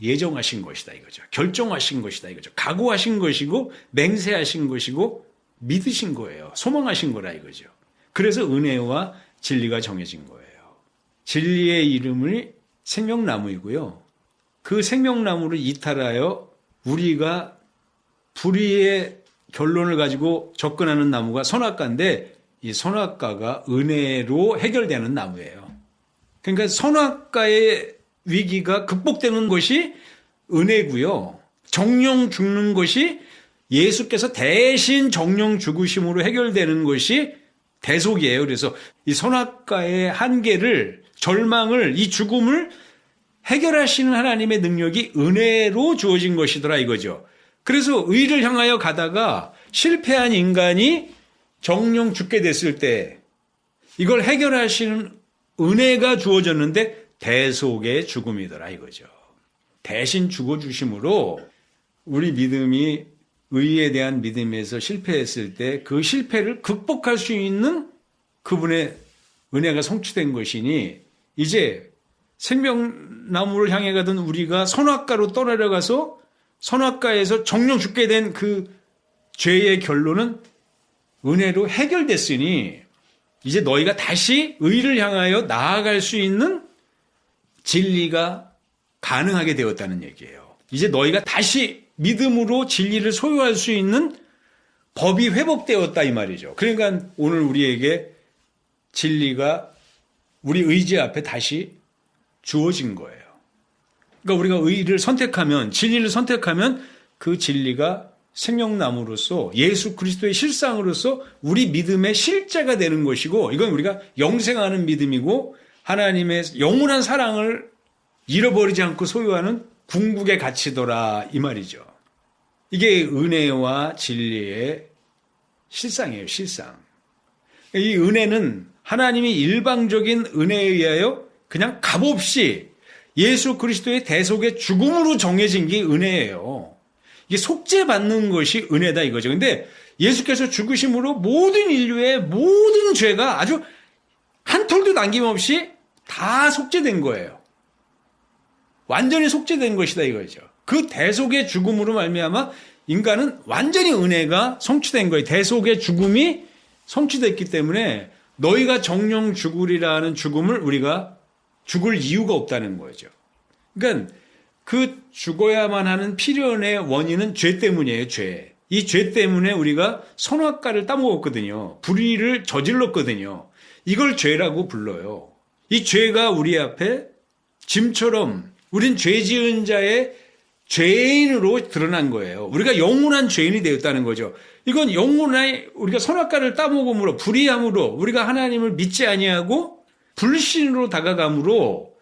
예정하신 것이다 이거죠. 결정하신 것이다 이거죠. 각오하신 것이고 맹세하신 것이고 믿으신 거예요. 소망하신 거라 이거죠. 그래서 은혜와 진리가 정해진 거예요. 진리의 이름이 생명나무이고요. 그 생명나무를 이탈하여 우리가 불의의 결론을 가지고 접근하는 나무가 선악과인데 이 선악과가 은혜로 해결되는 나무예요. 그러니까 선악과의 위기가 극복되는 것이 은혜고요. 정령 죽는 것이 예수께서 대신 정령 죽으심으로 해결되는 것이 대속이에요. 그래서 이 선악과의 한계를, 절망을, 이 죽음을 해결하시는 하나님의 능력이 은혜로 주어진 것이더라 이거죠. 그래서 의를 향하여 가다가 실패한 인간이 정령 죽게 됐을 때 이걸 해결하시는 은혜가 주어졌는데 대속의 죽음이더라 이거죠. 대신 죽어주심으로 우리 믿음이 의에 대한 믿음에서 실패했을 때 그 실패를 극복할 수 있는 그분의 은혜가 성취된 것이니 이제 생명나무를 향해 가던 우리가 선악과로 떠내려가서 선악과에서 정령 죽게 된 그 죄의 결론은 은혜로 해결됐으니 이제 너희가 다시 의를 향하여 나아갈 수 있는 진리가 가능하게 되었다는 얘기예요. 이제 너희가 다시 믿음으로 진리를 소유할 수 있는 법이 회복되었다 이 말이죠. 그러니까 오늘 우리에게 진리가 우리 의지 앞에 다시 주어진 거예요. 그러니까 우리가 의를 선택하면, 진리를 선택하면 그 진리가 생명나무로서 예수 그리스도의 실상으로서 우리 믿음의 실제가 되는 것이고 이건 우리가 영생하는 믿음이고 하나님의 영원한 사랑을 잃어버리지 않고 소유하는 궁극의 가치더라 이 말이죠. 이게 은혜와 진리의 실상이에요. 실상. 이 은혜는 하나님이 일방적인 은혜에 의하여 그냥 값없이 예수 그리스도의 대속의 죽음으로 정해진 게 은혜예요. 이게 속죄받는 것이 은혜다 이거죠. 근데 예수께서 죽으심으로 모든 인류의 모든 죄가 아주 한 톨도 남김없이 다 속죄된 거예요. 완전히 속죄된 것이다 이거죠. 그 대속의 죽음으로 말미암아 인간은 완전히 은혜가 성취된 거예요. 대속의 죽음이 성취됐기 때문에 너희가 정령 죽으리라는 죽음을 우리가 죽을 이유가 없다는 거죠. 그러니까 그 죽어야만 하는 필연의 원인은 죄 때문이에요. 죄. 이 죄 때문에 우리가 선악과를 따먹었거든요. 불의를 저질렀거든요. 이걸 죄라고 불러요. 이 죄가 우리 앞에 짐처럼 우린 죄 지은 자의 죄인으로 드러난 거예요. 우리가 영원한 죄인이 되었다는 거죠. 이건 영원한 우리가 선악과를 따먹음으로 불의함으로 우리가 하나님을 믿지 아니하고 불신으로 다가감으로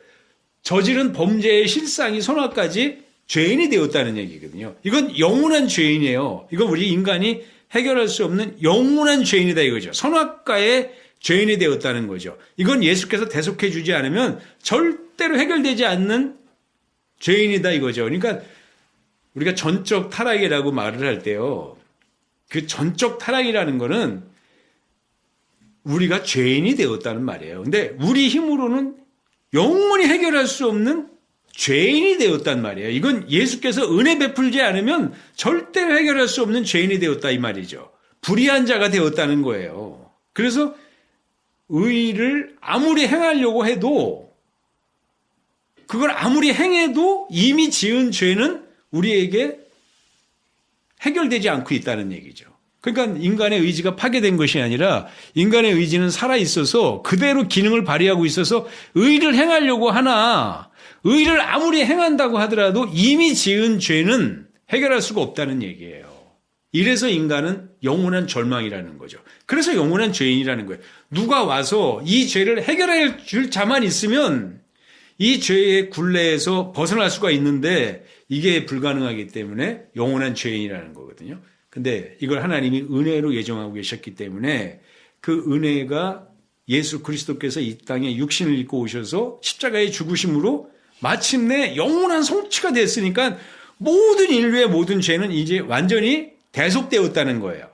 저지른 범죄의 실상이 선악까지 죄인이 되었다는 얘기거든요. 이건 영원한 죄인이에요. 이건 우리 인간이 해결할 수 없는 영원한 죄인이다 이거죠. 선악과의 죄인이 되었다는 거죠. 이건 예수께서 대속해 주지 않으면 절대로 해결되지 않는 죄인이다 이거죠. 그러니까 우리가 전적 타락이라고 말을 할 때요. 그 전적 타락이라는 거는 우리가 죄인이 되었다는 말이에요. 근데 우리 힘으로는 영원히 해결할 수 없는 죄인이 되었단 말이에요. 이건 예수께서 은혜 베풀지 않으면 절대로 해결할 수 없는 죄인이 되었다 이 말이죠. 불의한 자가 되었다는 거예요. 그래서 의를 아무리 행하려고 해도 그걸 아무리 행해도 이미 지은 죄는 우리에게 해결되지 않고 있다는 얘기죠. 그러니까 인간의 의지가 파괴된 것이 아니라 인간의 의지는 살아있어서 그대로 기능을 발휘하고 있어서 의를 행하려고 하나 의를 아무리 행한다고 하더라도 이미 지은 죄는 해결할 수가 없다는 얘기예요. 이래서 인간은 영원한 절망이라는 거죠. 그래서 영원한 죄인이라는 거예요. 누가 와서 이 죄를 해결해 줄 자만 있으면 이 죄의 굴레에서 벗어날 수가 있는데 이게 불가능하기 때문에 영원한 죄인이라는 거거든요. 근데 이걸 하나님이 은혜로 예정하고 계셨기 때문에 그 은혜가 예수 그리스도께서 이 땅에 육신을 입고 오셔서 십자가의 죽으심으로 마침내 영원한 성취가 됐으니까 모든 인류의 모든 죄는 이제 완전히 대속되었다는 거예요.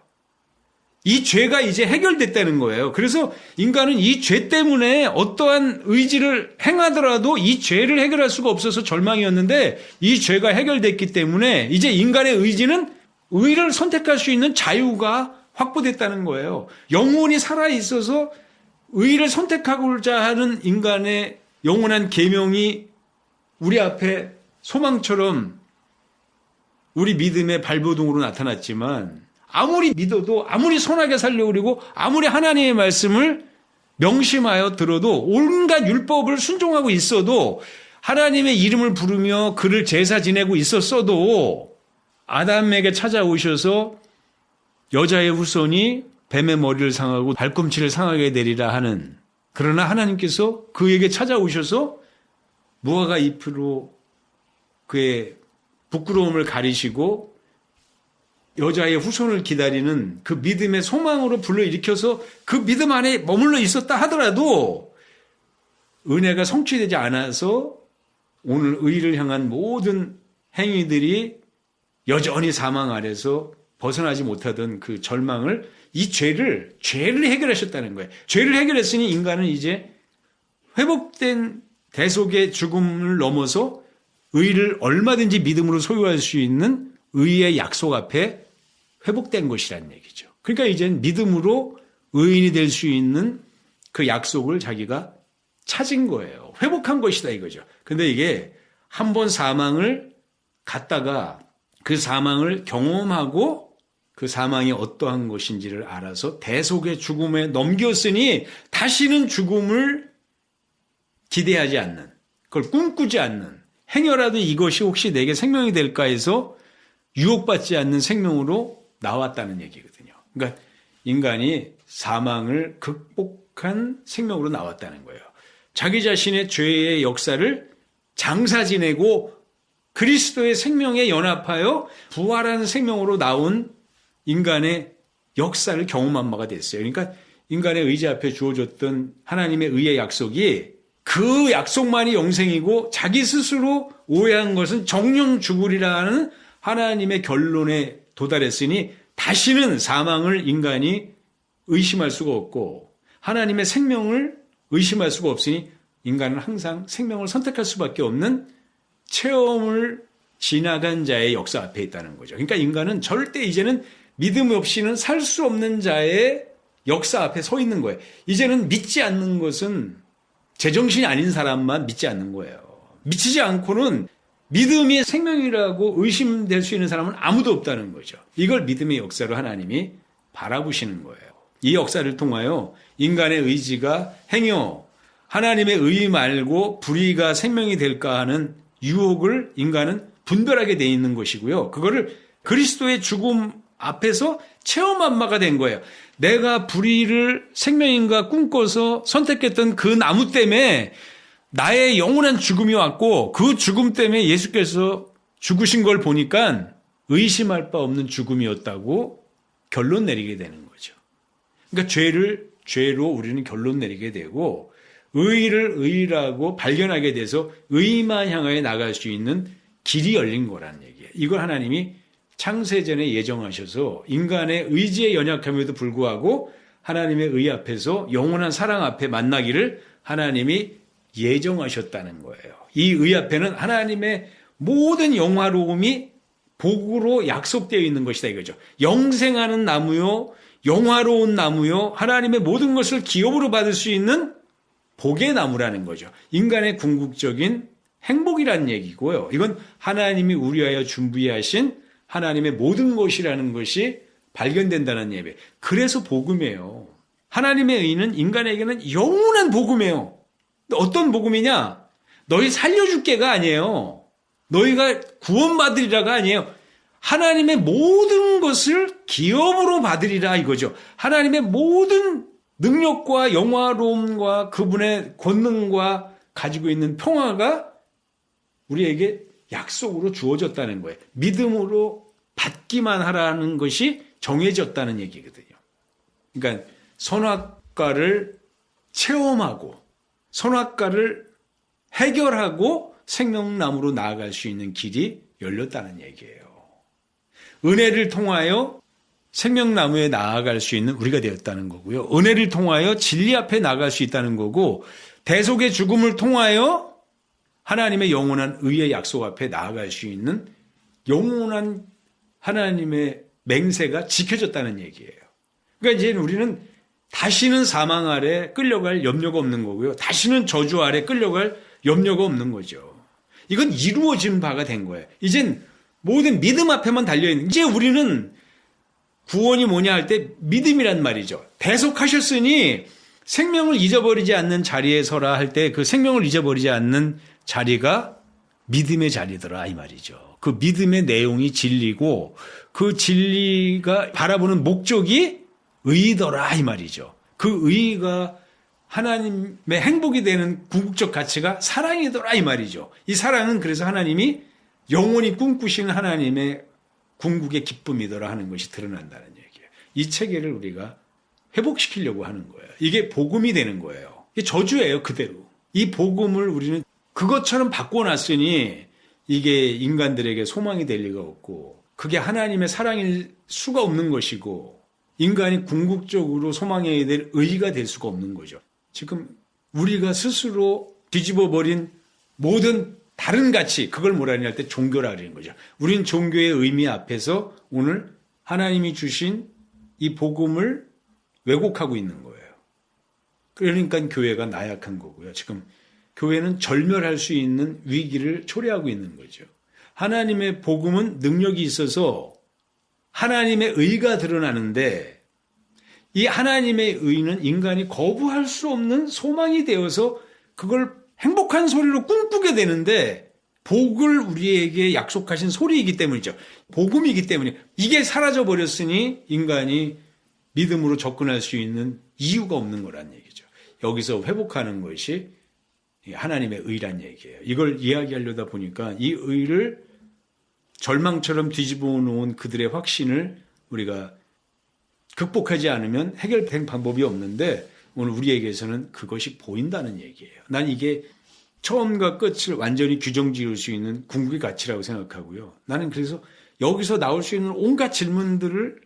이 죄가 이제 해결됐다는 거예요. 그래서 인간은 이 죄 때문에 어떠한 의지를 행하더라도 이 죄를 해결할 수가 없어서 절망이었는데 이 죄가 해결됐기 때문에 이제 인간의 의지는 의를 선택할 수 있는 자유가 확보됐다는 거예요. 영혼이 살아있어서 의를 선택하고자 하는 인간의 영원한 계명이 우리 앞에 소망처럼 우리 믿음의 발버둥으로 나타났지만 아무리 믿어도 아무리 선하게 살려고 그러고 아무리 하나님의 말씀을 명심하여 들어도 온갖 율법을 순종하고 있어도 하나님의 이름을 부르며 그를 제사 지내고 있었어도 아담에게 찾아오셔서 여자의 후손이 뱀의 머리를 상하고 발꿈치를 상하게 되리라 하는, 그러나 하나님께서 그에게 찾아오셔서 무화과 잎으로 그의 부끄러움을 가리시고 여자의 후손을 기다리는 그 믿음의 소망으로 불러일으켜서 그 믿음 안에 머물러 있었다 하더라도 은혜가 성취되지 않아서 오늘 의를 향한 모든 행위들이 여전히 사망 아래서 벗어나지 못하던 그 절망을, 이 죄를 해결하셨다는 거예요. 죄를 해결했으니 인간은 이제 회복된 대속의 죽음을 넘어서 의를 얼마든지 믿음으로 소유할 수 있는 의의 약속 앞에 회복된 것이라는 얘기죠. 그러니까 이제는 믿음으로 의인이 될 수 있는 그 약속을 자기가 찾은 거예요. 회복한 것이다 이거죠. 근데 이게 한 번 사망을 갔다가 그 사망을 경험하고 그 사망이 어떠한 것인지를 알아서 대속의 죽음에 넘겼으니 다시는 죽음을 기대하지 않는, 그걸 꿈꾸지 않는, 행여라도 이것이 혹시 내게 생명이 될까 해서 유혹받지 않는 생명으로 나왔다는 얘기거든요. 그러니까 인간이 사망을 극복한 생명으로 나왔다는 거예요. 자기 자신의 죄의 역사를 장사 지내고 그리스도의 생명에 연합하여 부활한 생명으로 나온 인간의 역사를 경험한 바가 됐어요. 그러니까 인간의 의지 앞에 주어졌던 하나님의 의의 약속이 그 약속만이 영생이고 자기 스스로 오해한 것은 정령 죽으리라는 하나님의 결론에 도달했으니 다시는 사망을 인간이 의심할 수가 없고 하나님의 생명을 의심할 수가 없으니 인간은 항상 생명을 선택할 수밖에 없는 체험을 지나간 자의 역사 앞에 있다는 거죠. 그러니까 인간은 절대 이제는 믿음 없이는 살 수 없는 자의 역사 앞에 서 있는 거예요. 이제는 믿지 않는 것은 제정신이 아닌 사람만 믿지 않는 거예요. 미치지 않고는 믿음이 생명이라고 의심될 수 있는 사람은 아무도 없다는 거죠. 이걸 믿음의 역사로 하나님이 바라보시는 거예요. 이 역사를 통하여 인간의 의지가 행여 하나님의 의 말고 불의가 생명이 될까 하는 유혹을 인간은 분별하게 돼 있는 것이고요. 그거를 그리스도의 죽음 앞에서 체험한 바가 된 거예요. 내가 불의를 생명인가 꿈꿔서 선택했던 그 나무 때문에 나의 영원한 죽음이 왔고 그 죽음 때문에 예수께서 죽으신 걸 보니까 의심할 바 없는 죽음이었다고 결론 내리게 되는 거죠. 그러니까 죄로 우리는 결론 내리게 되고 의를 의라고 발견하게 돼서 의만 향하여 나갈 수 있는 길이 열린 거라는 얘기예요. 이걸 하나님이 창세전에 예정하셔서 인간의 의지에 연약함에도 불구하고 하나님의 의 앞에서 영원한 사랑 앞에 만나기를 하나님이 예정하셨다는 거예요. 이 의 앞에는 하나님의 모든 영화로움이 복으로 약속되어 있는 것이다 이거죠. 영생하는 나무요, 영화로운 나무요, 하나님의 모든 것을 기업으로 받을 수 있는 복의 나무라는 거죠. 인간의 궁극적인 행복이라는 얘기고요. 이건 하나님이 우리하여 준비하신 하나님의 모든 것이라는 것이 발견된다는 예배. 그래서 복음이에요. 하나님의 의는 인간에게는 영원한 복음이에요. 어떤 복음이냐? 너희 살려줄게가 아니에요. 너희가 구원받으리라가 아니에요. 하나님의 모든 것을 기업으로 받으리라 이거죠. 하나님의 모든 능력과 영화로움과 그분의 권능과 가지고 있는 평화가 우리에게 약속으로 주어졌다는 거예요. 믿음으로 받기만 하라는 것이 정해졌다는 얘기거든요. 그러니까 선악과를 체험하고 선악과를 해결하고 생명나무로 나아갈 수 있는 길이 열렸다는 얘기예요. 은혜를 통하여 생명나무에 나아갈 수 있는 우리가 되었다는 거고요. 은혜를 통하여 진리 앞에 나아갈 수 있다는 거고, 대속의 죽음을 통하여 하나님의 영원한 의의 약속 앞에 나아갈 수 있는 영원한 하나님의 맹세가 지켜졌다는 얘기예요. 그러니까 이제 우리는 다시는 사망 아래 끌려갈 염려가 없는 거고요. 다시는 저주 아래 끌려갈 염려가 없는 거죠. 이건 이루어진 바가 된 거예요. 이젠 모든 믿음 앞에만 달려있는, 이제 우리는 구원이 뭐냐 할 때 믿음이란 말이죠. 대속하셨으니 생명을 잊어버리지 않는 자리에 서라 할 때 그 생명을 잊어버리지 않는 자리가 믿음의 자리더라 이 말이죠. 그 믿음의 내용이 진리고 그 진리가 바라보는 목적이 의더라 이 말이죠. 그 의가 하나님의 행복이 되는 궁극적 가치가 사랑이더라 이 말이죠. 이 사랑은 그래서 하나님이 영원히 꿈꾸시는 하나님의 궁극의 기쁨이더라 하는 것이 드러난다는 얘기예요. 이 체계를 우리가 회복시키려고 하는 거예요. 이게 복음이 되는 거예요. 이게 저주예요, 그대로. 이 복음을 우리는 그것처럼 바꿔놨으니 이게 인간들에게 소망이 될 리가 없고, 그게 하나님의 사랑일 수가 없는 것이고, 인간이 궁극적으로 소망해야 될 의의가 될 수가 없는 거죠. 지금 우리가 스스로 뒤집어버린 모든 다른 가치, 그걸 뭐라냐 할 때 종교라 그러는 거죠. 우린 종교의 의미 앞에서 오늘 하나님이 주신 이 복음을 왜곡하고 있는 거예요. 그러니까 교회가 나약한 거고요. 지금 교회는 절멸할 수 있는 위기를 초래하고 있는 거죠. 하나님의 복음은 능력이 있어서 하나님의 의가 드러나는데, 이 하나님의 의는 인간이 거부할 수 없는 소망이 되어서 그걸 행복한 소리로 꿈꾸게 되는데, 복을 우리에게 약속하신 소리이기 때문이죠. 복음이기 때문에 이게 사라져버렸으니 인간이 믿음으로 접근할 수 있는 이유가 없는 거란 얘기죠. 여기서 회복하는 것이 하나님의 의란 얘기예요. 이걸 이야기하려다 보니까 이 의를 절망처럼 뒤집어 놓은 그들의 확신을 우리가 극복하지 않으면 해결된 방법이 없는데, 오늘 우리에게서는 그것이 보인다는 얘기예요. 난 이게 처음과 끝을 완전히 규정 지을 수 있는 궁극의 가치라고 생각하고요. 나는 그래서 여기서 나올 수 있는 온갖 질문들을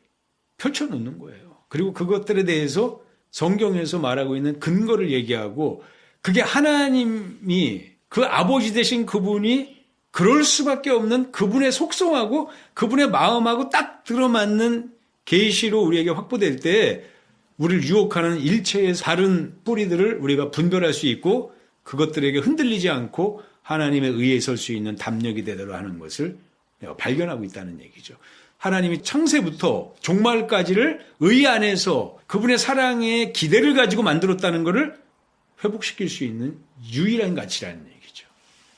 펼쳐놓는 거예요. 그리고 그것들에 대해서 성경에서 말하고 있는 근거를 얘기하고, 그게 하나님이 그 아버지 되신 그분이 그럴 수밖에 없는 그분의 속성하고 그분의 마음하고 딱 들어맞는 계시로 우리에게 확보될 때 우리를 유혹하는 일체의 다른 뿌리들을 우리가 분별할 수 있고, 그것들에게 흔들리지 않고 하나님의 의에 설 수 있는 담력이 되도록 하는 것을 발견하고 있다는 얘기죠. 하나님이 창세부터 종말까지를 의 안에서 그분의 사랑에 기대를 가지고 만들었다는 것을 회복시킬 수 있는 유일한 가치라는 얘기죠.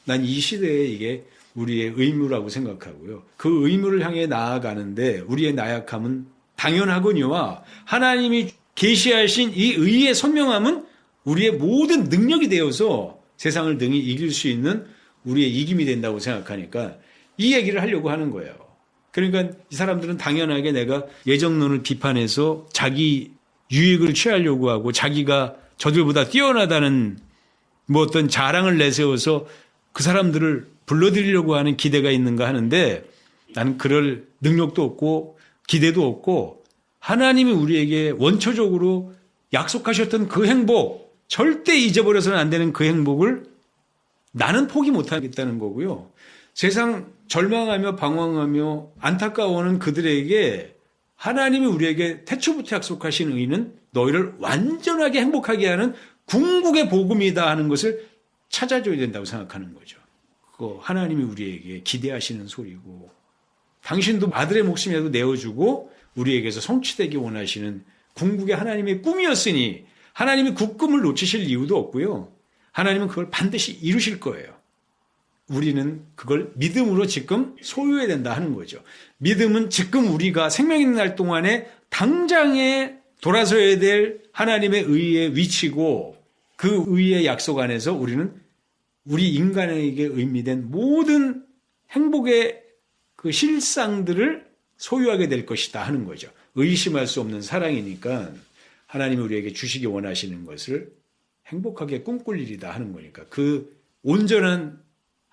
난 이 시대에 이게 우리의 의무라고 생각하고요. 그 의무를 향해 나아가는데 우리의 나약함은 당연하거니와 하나님이 계시하신 이 의의 선명함은 우리의 모든 능력이 되어서 세상을 능히 이길 수 있는 우리의 이김이 된다고 생각하니까 이 얘기를 하려고 하는 거예요. 그러니까 이 사람들은 당연하게 내가 예정론을 비판해서 자기 유익을 취하려고 하고 자기가 저들보다 뛰어나다는 뭐 어떤 자랑을 내세워서 그 사람들을 불러들이려고 하는 기대가 있는가 하는데, 나는 그럴 능력도 없고 기대도 없고, 하나님이 우리에게 원초적으로 약속하셨던 그 행복, 절대 잊어버려서는 안 되는 그 행복을 나는 포기 못하겠다는 거고요. 세상 절망하며 방황하며 안타까워하는 그들에게 하나님이 우리에게 태초부터 약속하신 의는 너희를 완전하게 행복하게 하는 궁극의 복음이다 하는 것을 찾아줘야 된다고 생각하는 거죠. 그거 하나님이 우리에게 기대하시는 소리고, 당신도 아들의 목숨이라도 내어주고 우리에게서 성취되기 원하시는 궁극의 하나님의 꿈이었으니 하나님이 그 꿈을 놓치실 이유도 없고요. 하나님은 그걸 반드시 이루실 거예요. 우리는 그걸 믿음으로 지금 소유해야 된다 하는 거죠. 믿음은 지금 우리가 생명 있는 날 동안에 당장에 돌아서야 될 하나님의 의의 위치고 그 의의 약속 안에서 우리는 우리 인간에게 의미된 모든 행복의 그 실상들을 소유하게 될 것이다 하는 거죠. 의심할 수 없는 사랑이니까 하나님이 우리에게 주시기 원하시는 것을 행복하게 꿈꿀 일이다 하는 거니까 그 온전한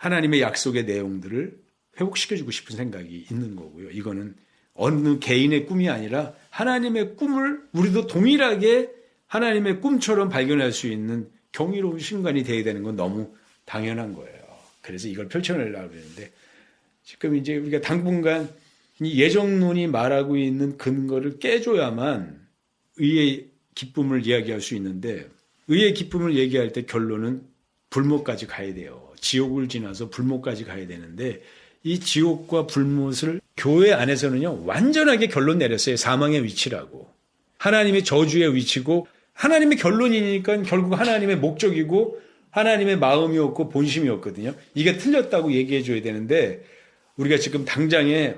하나님의 약속의 내용들을 회복시켜주고 싶은 생각이 있는 거고요. 이거는 어느 개인의 꿈이 아니라 하나님의 꿈을 우리도 동일하게 하나님의 꿈처럼 발견할 수 있는 경이로운 순간이 되어야 되는 건 너무 당연한 거예요. 그래서 이걸 펼쳐내려고 그러는데 지금 이제 우리가 당분간 이 예정론이 말하고 있는 근거를 깨줘야만 의의 기쁨을 이야기할 수 있는데 의의 기쁨을 얘기할 때 결론은 불못까지 가야 돼요. 지옥을 지나서 불못까지 가야 되는데 이 지옥과 불못을 교회 안에서는요 완전하게 결론 내렸어요. 사망의 위치라고. 하나님의 저주의 위치고 하나님의 결론이니까 결국 하나님의 목적이고 하나님의 마음이었고 본심이었거든요. 이게 틀렸다고 얘기해 줘야 되는데 우리가 지금 당장에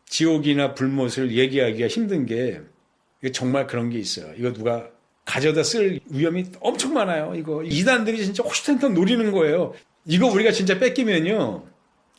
지옥이나 불못을 얘기하기가 힘든 게 정말 그런 게 있어요. 이거 누가 가져다 쓸 위험이 엄청 많아요. 이거 이단들이 진짜 호시탐탐 노리는 거예요. 이거 우리가 진짜 뺏기면요.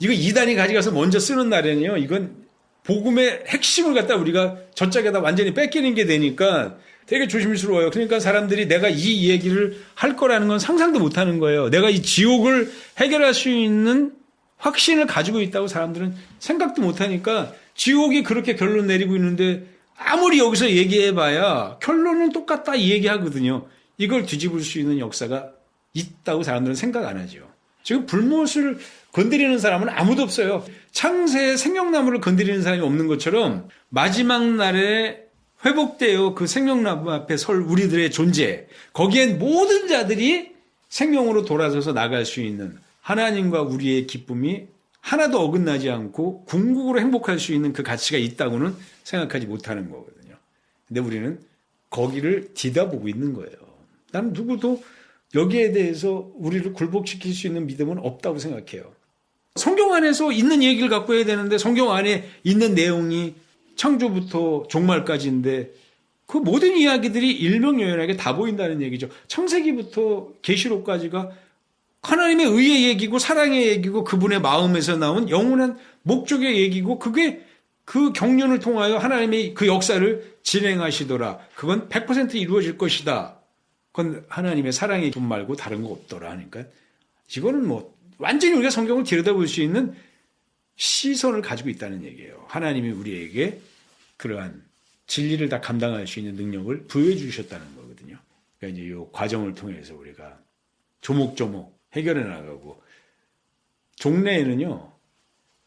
이거 이단이 가져가서 먼저 쓰는 날에는요. 이건 복음의 핵심을 갖다 우리가 저짝에다 완전히 뺏기는 게 되니까 되게 조심스러워요. 그러니까 사람들이 내가 이 얘기를 할 거라는 건 상상도 못 하는 거예요. 내가 이 지옥을 해결할 수 있는 확신을 가지고 있다고 사람들은 생각도 못 하니까 지옥이 그렇게 결론 내리고 있는데 아무리 여기서 얘기해봐야 결론은 똑같다 이 얘기하거든요. 이걸 뒤집을 수 있는 역사가 있다고 사람들은 생각 안 하죠. 지금 불못을 건드리는 사람은 아무도 없어요. 창세의 생명나무를 건드리는 사람이 없는 것처럼 마지막 날에 회복되어 그 생명나무 앞에 설 우리들의 존재, 거기엔 모든 자들이 생명으로 돌아서서 나갈 수 있는 하나님과 우리의 기쁨이 하나도 어긋나지 않고 궁극으로 행복할 수 있는 그 가치가 있다고는 생각하지 못하는 거거든요. 근데 우리는 거기를 뒤다보고 있는 거예요. 나는 누구도 여기에 대해서 우리를 굴복시킬 수 있는 믿음은 없다고 생각해요. 성경 안에서 있는 얘기를 갖고 해야 되는데 성경 안에 있는 내용이 창조부터 종말까지인데 그 모든 이야기들이 일명요연하게 다 보인다는 얘기죠. 창세기부터 계시록까지가 하나님의 의의 얘기고 사랑의 얘기고 그분의 마음에서 나온 영원한 목적의 얘기고 그게 그 경륜을 통하여 하나님의 그 역사를 진행하시더라. 그건 100% 이루어질 것이다. 그건 하나님의 사랑의 돈 말고 다른 거 없더라 하니까 이거는 뭐 완전히 우리가 성경을 들여다볼 수 있는 시선을 가지고 있다는 얘기예요. 하나님이 우리에게 그러한 진리를 다 감당할 수 있는 능력을 부여해 주셨다는 거거든요. 그러니까 이제 이 과정을 통해서 우리가 조목조목 해결해 나가고 종래에는요.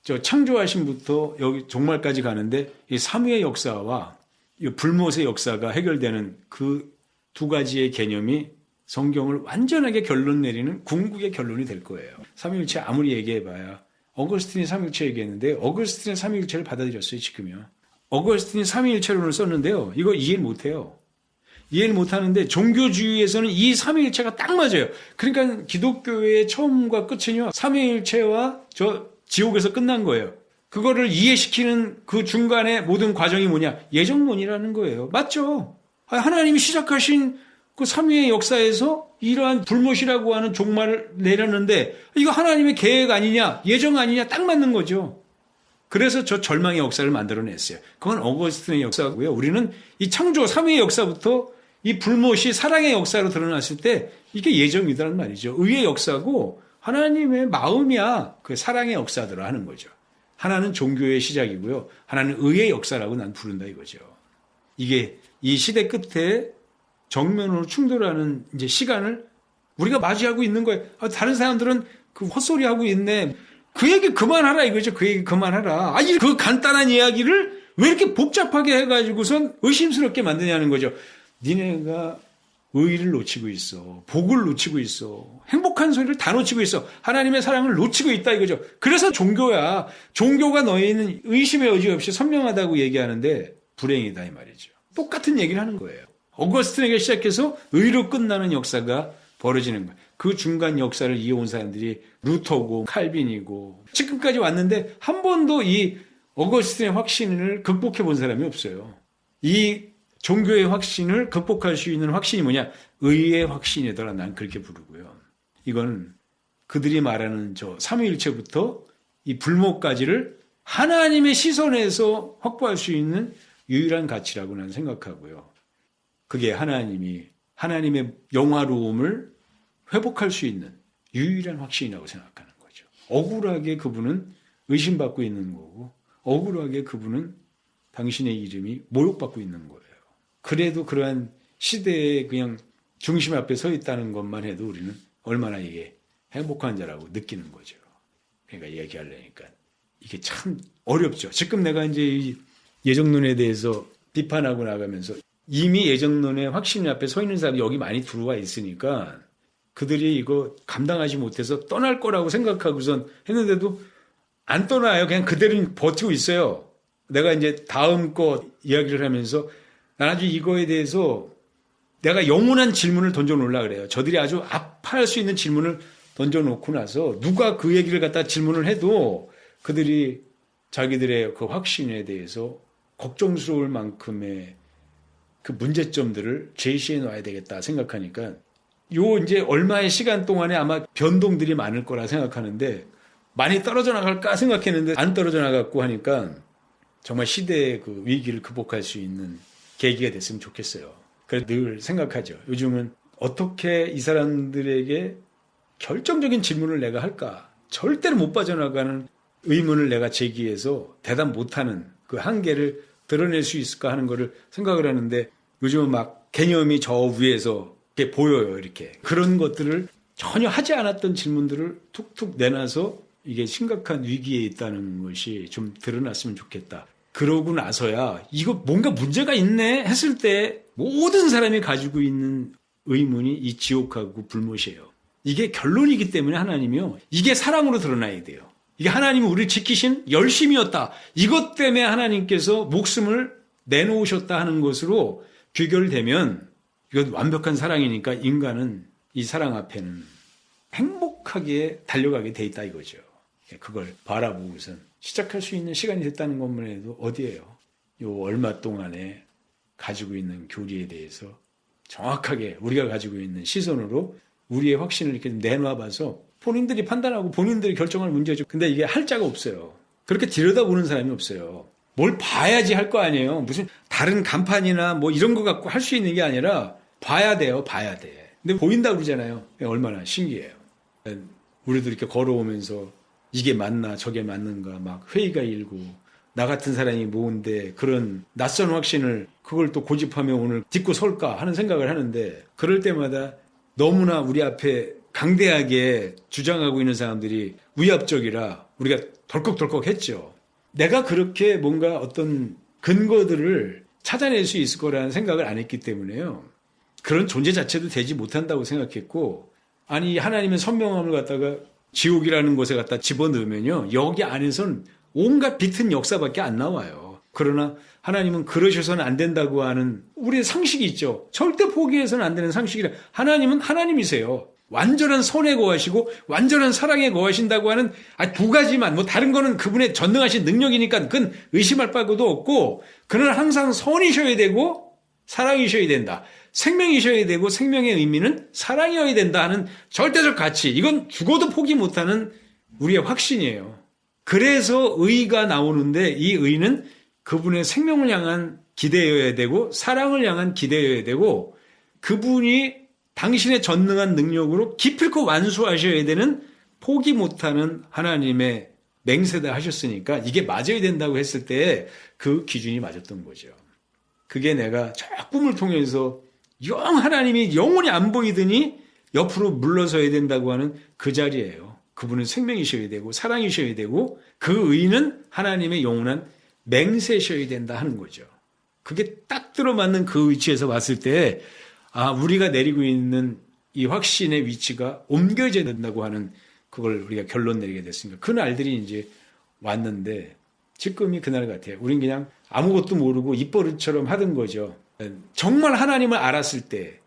저 창조하심부터 여기 종말까지 가는데 이 삼위의 역사와 이 불못의 역사가 해결되는 그 두 가지의 개념이 성경을 완전하게 결론 내리는 궁극의 결론이 될 거예요. 삼위일체 아무리 얘기해봐야 어거스틴이 삼위일체 얘기했는데 어거스틴은 삼위일체를 받아들였어요. 지금요. 어거스틴이 삼위일체론을 썼는데요. 이거 이해를 못해요. 이해를 못하는데 종교주의에서는 이 삼위일체가 딱 맞아요. 그러니까 기독교의 처음과 끝은요. 삼위일체와 저 지옥에서 끝난 거예요. 그거를 이해시키는 그 중간에 모든 과정이 뭐냐? 예정론이라는 거예요. 맞죠? 하나님이 시작하신 그 삼위의 역사에서 이러한 불못이라고 하는 종말을 내렸는데 이거 하나님의 계획 아니냐? 예정 아니냐? 딱 맞는 거죠. 그래서 저 절망의 역사를 만들어냈어요. 그건 어거스틴의 역사고요. 우리는 이 창조 삼위의 역사부터 이 불못이 사랑의 역사로 드러났을 때 이게 예정이라는 말이죠. 의의 역사고 하나님의 마음이야 그 사랑의 역사들을 하는 거죠. 하나는 종교의 시작이고요. 하나는 의의 역사라고 난 부른다 이거죠. 이게 이 시대 끝에 정면으로 충돌하는 이제 시간을 우리가 맞이하고 있는 거예요. 다른 사람들은 그 헛소리 하고 있네. 그 얘기 그만하라 이거죠. 그 얘기 그만하라. 아니 그 간단한 이야기를 왜 이렇게 복잡하게 해가지고선 의심스럽게 만드냐는 거죠. 니네가 의의를 놓치고 있어. 복을 놓치고 있어. 행복한 소리를 다 놓치고 있어. 하나님의 사랑을 놓치고 있다 이거죠. 그래서 종교야. 종교가 너희는 의심의 여지 없이 선명하다고 얘기하는데 불행이다 이 말이죠. 똑같은 얘기를 하는 거예요. 어거스틴에게 시작해서 의로 끝나는 역사가 벌어지는 거예요. 그 중간 역사를 이어온 사람들이 루터고 칼빈이고 지금까지 왔는데 한 번도 이 어거스틴의 확신을 극복해 본 사람이 없어요. 이 종교의 확신을 극복할 수 있는 확신이 뭐냐? 의의 확신이더라. 난 그렇게 부르고요. 이건 그들이 말하는 저 삼위일체부터 이 불모까지를 하나님의 시선에서 확보할 수 있는 유일한 가치라고 나는 생각하고요. 그게 하나님의 영화로움을 회복할 수 있는 유일한 확신이라고 생각하는 거죠. 억울하게 그분은 의심받고 있는 거고 억울하게 그분은 당신의 이름이 모욕받고 있는 거예요. 그래도 그러한 시대의 그냥 중심 앞에 서 있다는 것만 해도 우리는 얼마나 이게 행복한 자라고 느끼는 거죠. 그러니까 얘기하려니까 이게 참 어렵죠. 지금 내가 이제 이 예정론에 대해서 비판하고 나가면서 이미 예정론의 확신 앞에 서 있는 사람이 여기 많이 들어와 있으니까 그들이 이거 감당하지 못해서 떠날 거라고 생각하고선 했는데도 안 떠나요. 그냥 그대로 버티고 있어요. 내가 이제 다음 거 이야기를 하면서 난 아주 이거에 대해서 내가 영원한 질문을 던져놓으려고 그래요. 저들이 아주 아파할 수 있는 질문을 던져놓고 나서 누가 그 얘기를 갖다 질문을 해도 그들이 자기들의 그 확신에 대해서 걱정스러울 만큼의 그 문제점들을 제시해 놔야 되겠다 생각하니까 요 이제 얼마의 시간 동안에 아마 변동들이 많을 거라 생각하는데 많이 떨어져 나갈까 생각했는데 안 떨어져 나갔고 하니까 정말 시대의 그 위기를 극복할 수 있는 계기가 됐으면 좋겠어요. 그래서 늘 생각하죠. 요즘은 어떻게 이 사람들에게 결정적인 질문을 내가 할까? 절대로 못 빠져나가는 의문을 내가 제기해서 대답 못하는 그 한계를 드러낼 수 있을까 하는 거를 생각을 하는데 요즘은 막 개념이 저 위에서 이렇게 보여요. 이렇게. 그런 것들을 전혀 하지 않았던 질문들을 툭툭 내놔서 이게 심각한 위기에 있다는 것이 좀 드러났으면 좋겠다. 그러고 나서야 이거 뭔가 문제가 있네 했을 때 모든 사람이 가지고 있는 의문이 이 지옥하고 불못이에요. 이게 결론이기 때문에 하나님이요. 이게 사랑으로 드러나야 돼요. 이게 하나님이 우리를 지키신 열심이었다. 이것 때문에 하나님께서 목숨을 내놓으셨다 하는 것으로 귀결되면 이건 완벽한 사랑이니까 인간은 이 사랑 앞에는 행복하게 달려가게 돼 있다 이거죠. 그걸 바라보고선 시작할 수 있는 시간이 됐다는 것만 해도 어디예요? 요 얼마 동안에 가지고 있는 교리에 대해서 정확하게 우리가 가지고 있는 시선으로 우리의 확신을 이렇게 내놔봐서 본인들이 판단하고 본인들이 결정할 문제죠. 근데 이게 할 자가 없어요. 그렇게 들여다보는 사람이 없어요. 뭘 봐야지 할 거 아니에요. 무슨 다른 간판이나 뭐 이런 거 갖고 할 수 있는 게 아니라 봐야 돼요. 봐야 돼. 근데 보인다고 그러잖아요. 얼마나 신기해요. 우리도 이렇게 걸어오면서 이게 맞나 저게 맞는가 막 회의가 일고 나 같은 사람이 뭔데 그런 낯선 확신을 그걸 또 고집하며 오늘 딛고 설까 하는 생각을 하는데 그럴 때마다 너무나 우리 앞에 강대하게 주장하고 있는 사람들이 위압적이라 우리가 덜컥덜컥 했죠. 내가 그렇게 뭔가 어떤 근거들을 찾아낼 수 있을 거라는 생각을 안 했기 때문에요. 그런 존재 자체도 되지 못한다고 생각했고 아니 하나님의 선명함을 갖다가 지옥이라는 곳에 갖다 집어넣으면요. 여기 안에서는 온갖 비튼 역사밖에 안 나와요. 그러나 하나님은 그러셔서는 안 된다고 하는 우리의 상식이 있죠. 절대 포기해서는 안 되는 상식이라 하나님은 하나님이세요. 완전한 선에 거하시고 완전한 사랑에 거하신다고 하는 두 가지만 뭐 다른 거는 그분의 전능하신 능력이니까 그건 의심할 바도 없고 그는 항상 선이셔야 되고 사랑이셔야 된다. 생명이셔야 되고 생명의 의미는 사랑이어야 된다 하는 절대적 가치. 이건 죽어도 포기 못하는 우리의 확신이에요. 그래서 의가 나오는데 이 의는 그분의 생명을 향한 기대여야 되고 사랑을 향한 기대여야 되고 그분이 당신의 전능한 능력으로 기필코 완수하셔야 되는 포기 못하는 하나님의 맹세다 하셨으니까 이게 맞아야 된다고 했을 때 그 기준이 맞았던 거죠. 그게 내가 저 꿈을 통해서 하나님이 영원히 안 보이더니 옆으로 물러서야 된다고 하는 그 자리예요. 그분은 생명이셔야 되고 사랑이셔야 되고 그 의는 하나님의 영원한 맹세셔야 된다 하는 거죠. 그게 딱 들어맞는 그 위치에서 봤을 때 우리가 내리고 있는 이 확신의 위치가 옮겨져야 된다고 하는 그걸 우리가 결론 내리게 됐습니다. 그 날들이 이제 왔는데 지금이 그날 같아요. 우린 그냥 아무것도 모르고 입버릇처럼 하던 거죠. 정말 하나님을 알았을 때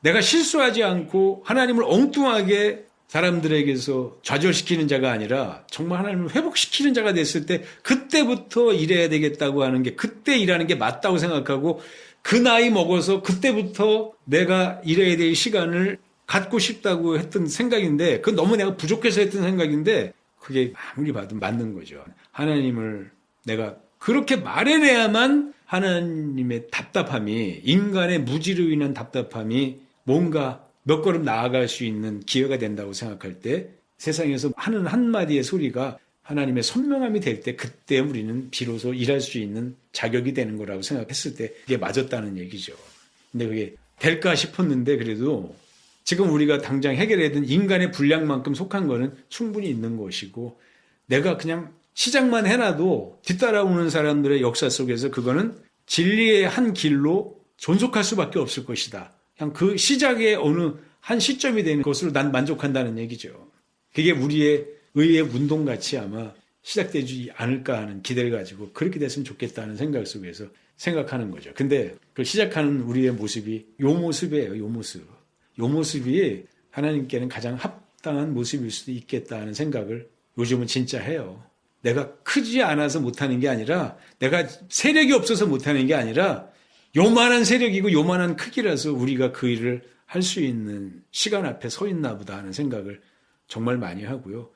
내가 실수하지 않고 하나님을 엉뚱하게 사람들에게서 좌절시키는 자가 아니라 정말 하나님을 회복시키는 자가 됐을 때 그때부터 일해야 되겠다고 하는 게 그때 일하는 게 맞다고 생각하고 그 나이 먹어서 그때부터 내가 일해야 될 시간을 갖고 싶다고 했던 생각인데 그건 너무 내가 부족해서 했던 생각인데 그게 아무리 봐도 맞는 거죠. 하나님을 내가 그렇게 말해내야만 하나님의 답답함이 인간의 무지로 인한 답답함이 뭔가 몇 걸음 나아갈 수 있는 기회가 된다고 생각할 때 세상에서 하는 한마디의 소리가 하나님의 선명함이 될 때 그때 우리는 비로소 일할 수 있는 자격이 되는 거라고 생각했을 때 그게 맞았다는 얘기죠. 근데 그게 될까 싶었는데 그래도 지금 우리가 당장 해결해야 되는 인간의 분량만큼 속한 거는 충분히 있는 것이고 내가 그냥 시작만 해놔도 뒤따라오는 사람들의 역사 속에서 그거는 진리의 한 길로 존속할 수밖에 없을 것이다. 그냥 그 시작의 어느 한 시점이 되는 것으로 난 만족한다는 얘기죠. 그게 우리의 의의 운동같이 아마 시작되지 않을까 하는 기대를 가지고 그렇게 됐으면 좋겠다는 생각 속에서 생각하는 거죠. 근데 그 시작하는 우리의 모습이 요 모습이에요. 요 모습. 요 모습이 하나님께는 가장 합당한 모습일 수도 있겠다 하는 생각을 요즘은 진짜 해요. 내가 크지 않아서 못하는 게 아니라 내가 세력이 없어서 못하는 게 아니라 요만한 세력이고 요만한 크기라서 우리가 그 일을 할 수 있는 시간 앞에 서 있나 보다 하는 생각을 정말 많이 하고요.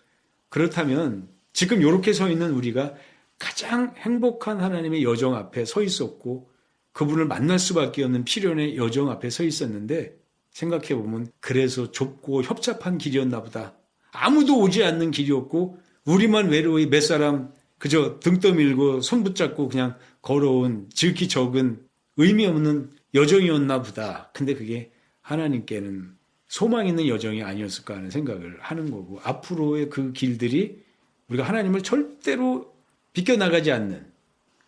그렇다면 지금 이렇게 서 있는 우리가 가장 행복한 하나님의 여정 앞에 서 있었고 그분을 만날 수밖에 없는 필연의 여정 앞에 서 있었는데 생각해 보면 그래서 좁고 협잡한 길이었나 보다. 아무도 오지 않는 길이었고 우리만 외로이 몇 사람 그저 등 떠밀고 손 붙잡고 그냥 걸어온 지극히 적은 의미 없는 여정이었나 보다. 근데 그게 하나님께는 소망 있는 여정이 아니었을까 하는 생각을 하는 거고 앞으로의 그 길들이 우리가 하나님을 절대로 비껴나가지 않는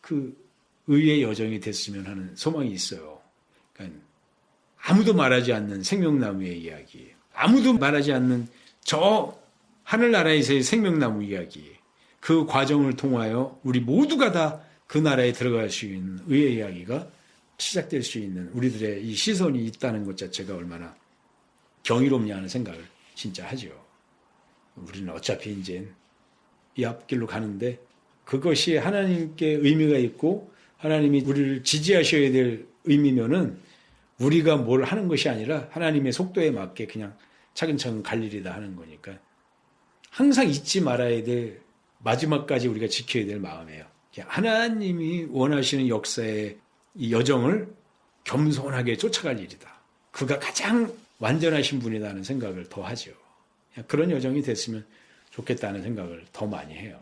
그 의의 여정이 됐으면 하는 소망이 있어요. 그러니까 아무도 말하지 않는 생명나무의 이야기, 아무도 말하지 않는 저 하늘나라에서의 생명나무 이야기, 그 과정을 통하여 우리 모두가 다 그 나라에 들어갈 수 있는 의의 이야기가 시작될 수 있는 우리들의 이 시선이 있다는 것 자체가 얼마나 경이롭냐 하는 생각을 진짜 하죠. 우리는 어차피 이제 이 앞길로 가는데 그것이 하나님께 의미가 있고 하나님이 우리를 지지하셔야 될 의미면은 우리가 뭘 하는 것이 아니라 하나님의 속도에 맞게 그냥 차근차근 갈 일이다 하는 거니까 항상 잊지 말아야 될 마지막까지 우리가 지켜야 될 마음이에요. 하나님이 원하시는 역사의 이 여정을 겸손하게 쫓아갈 일이다. 그가 가장 완전하신 분이라는 생각을 더 하죠. 그런 여정이 됐으면 좋겠다는 생각을 더 많이 해요.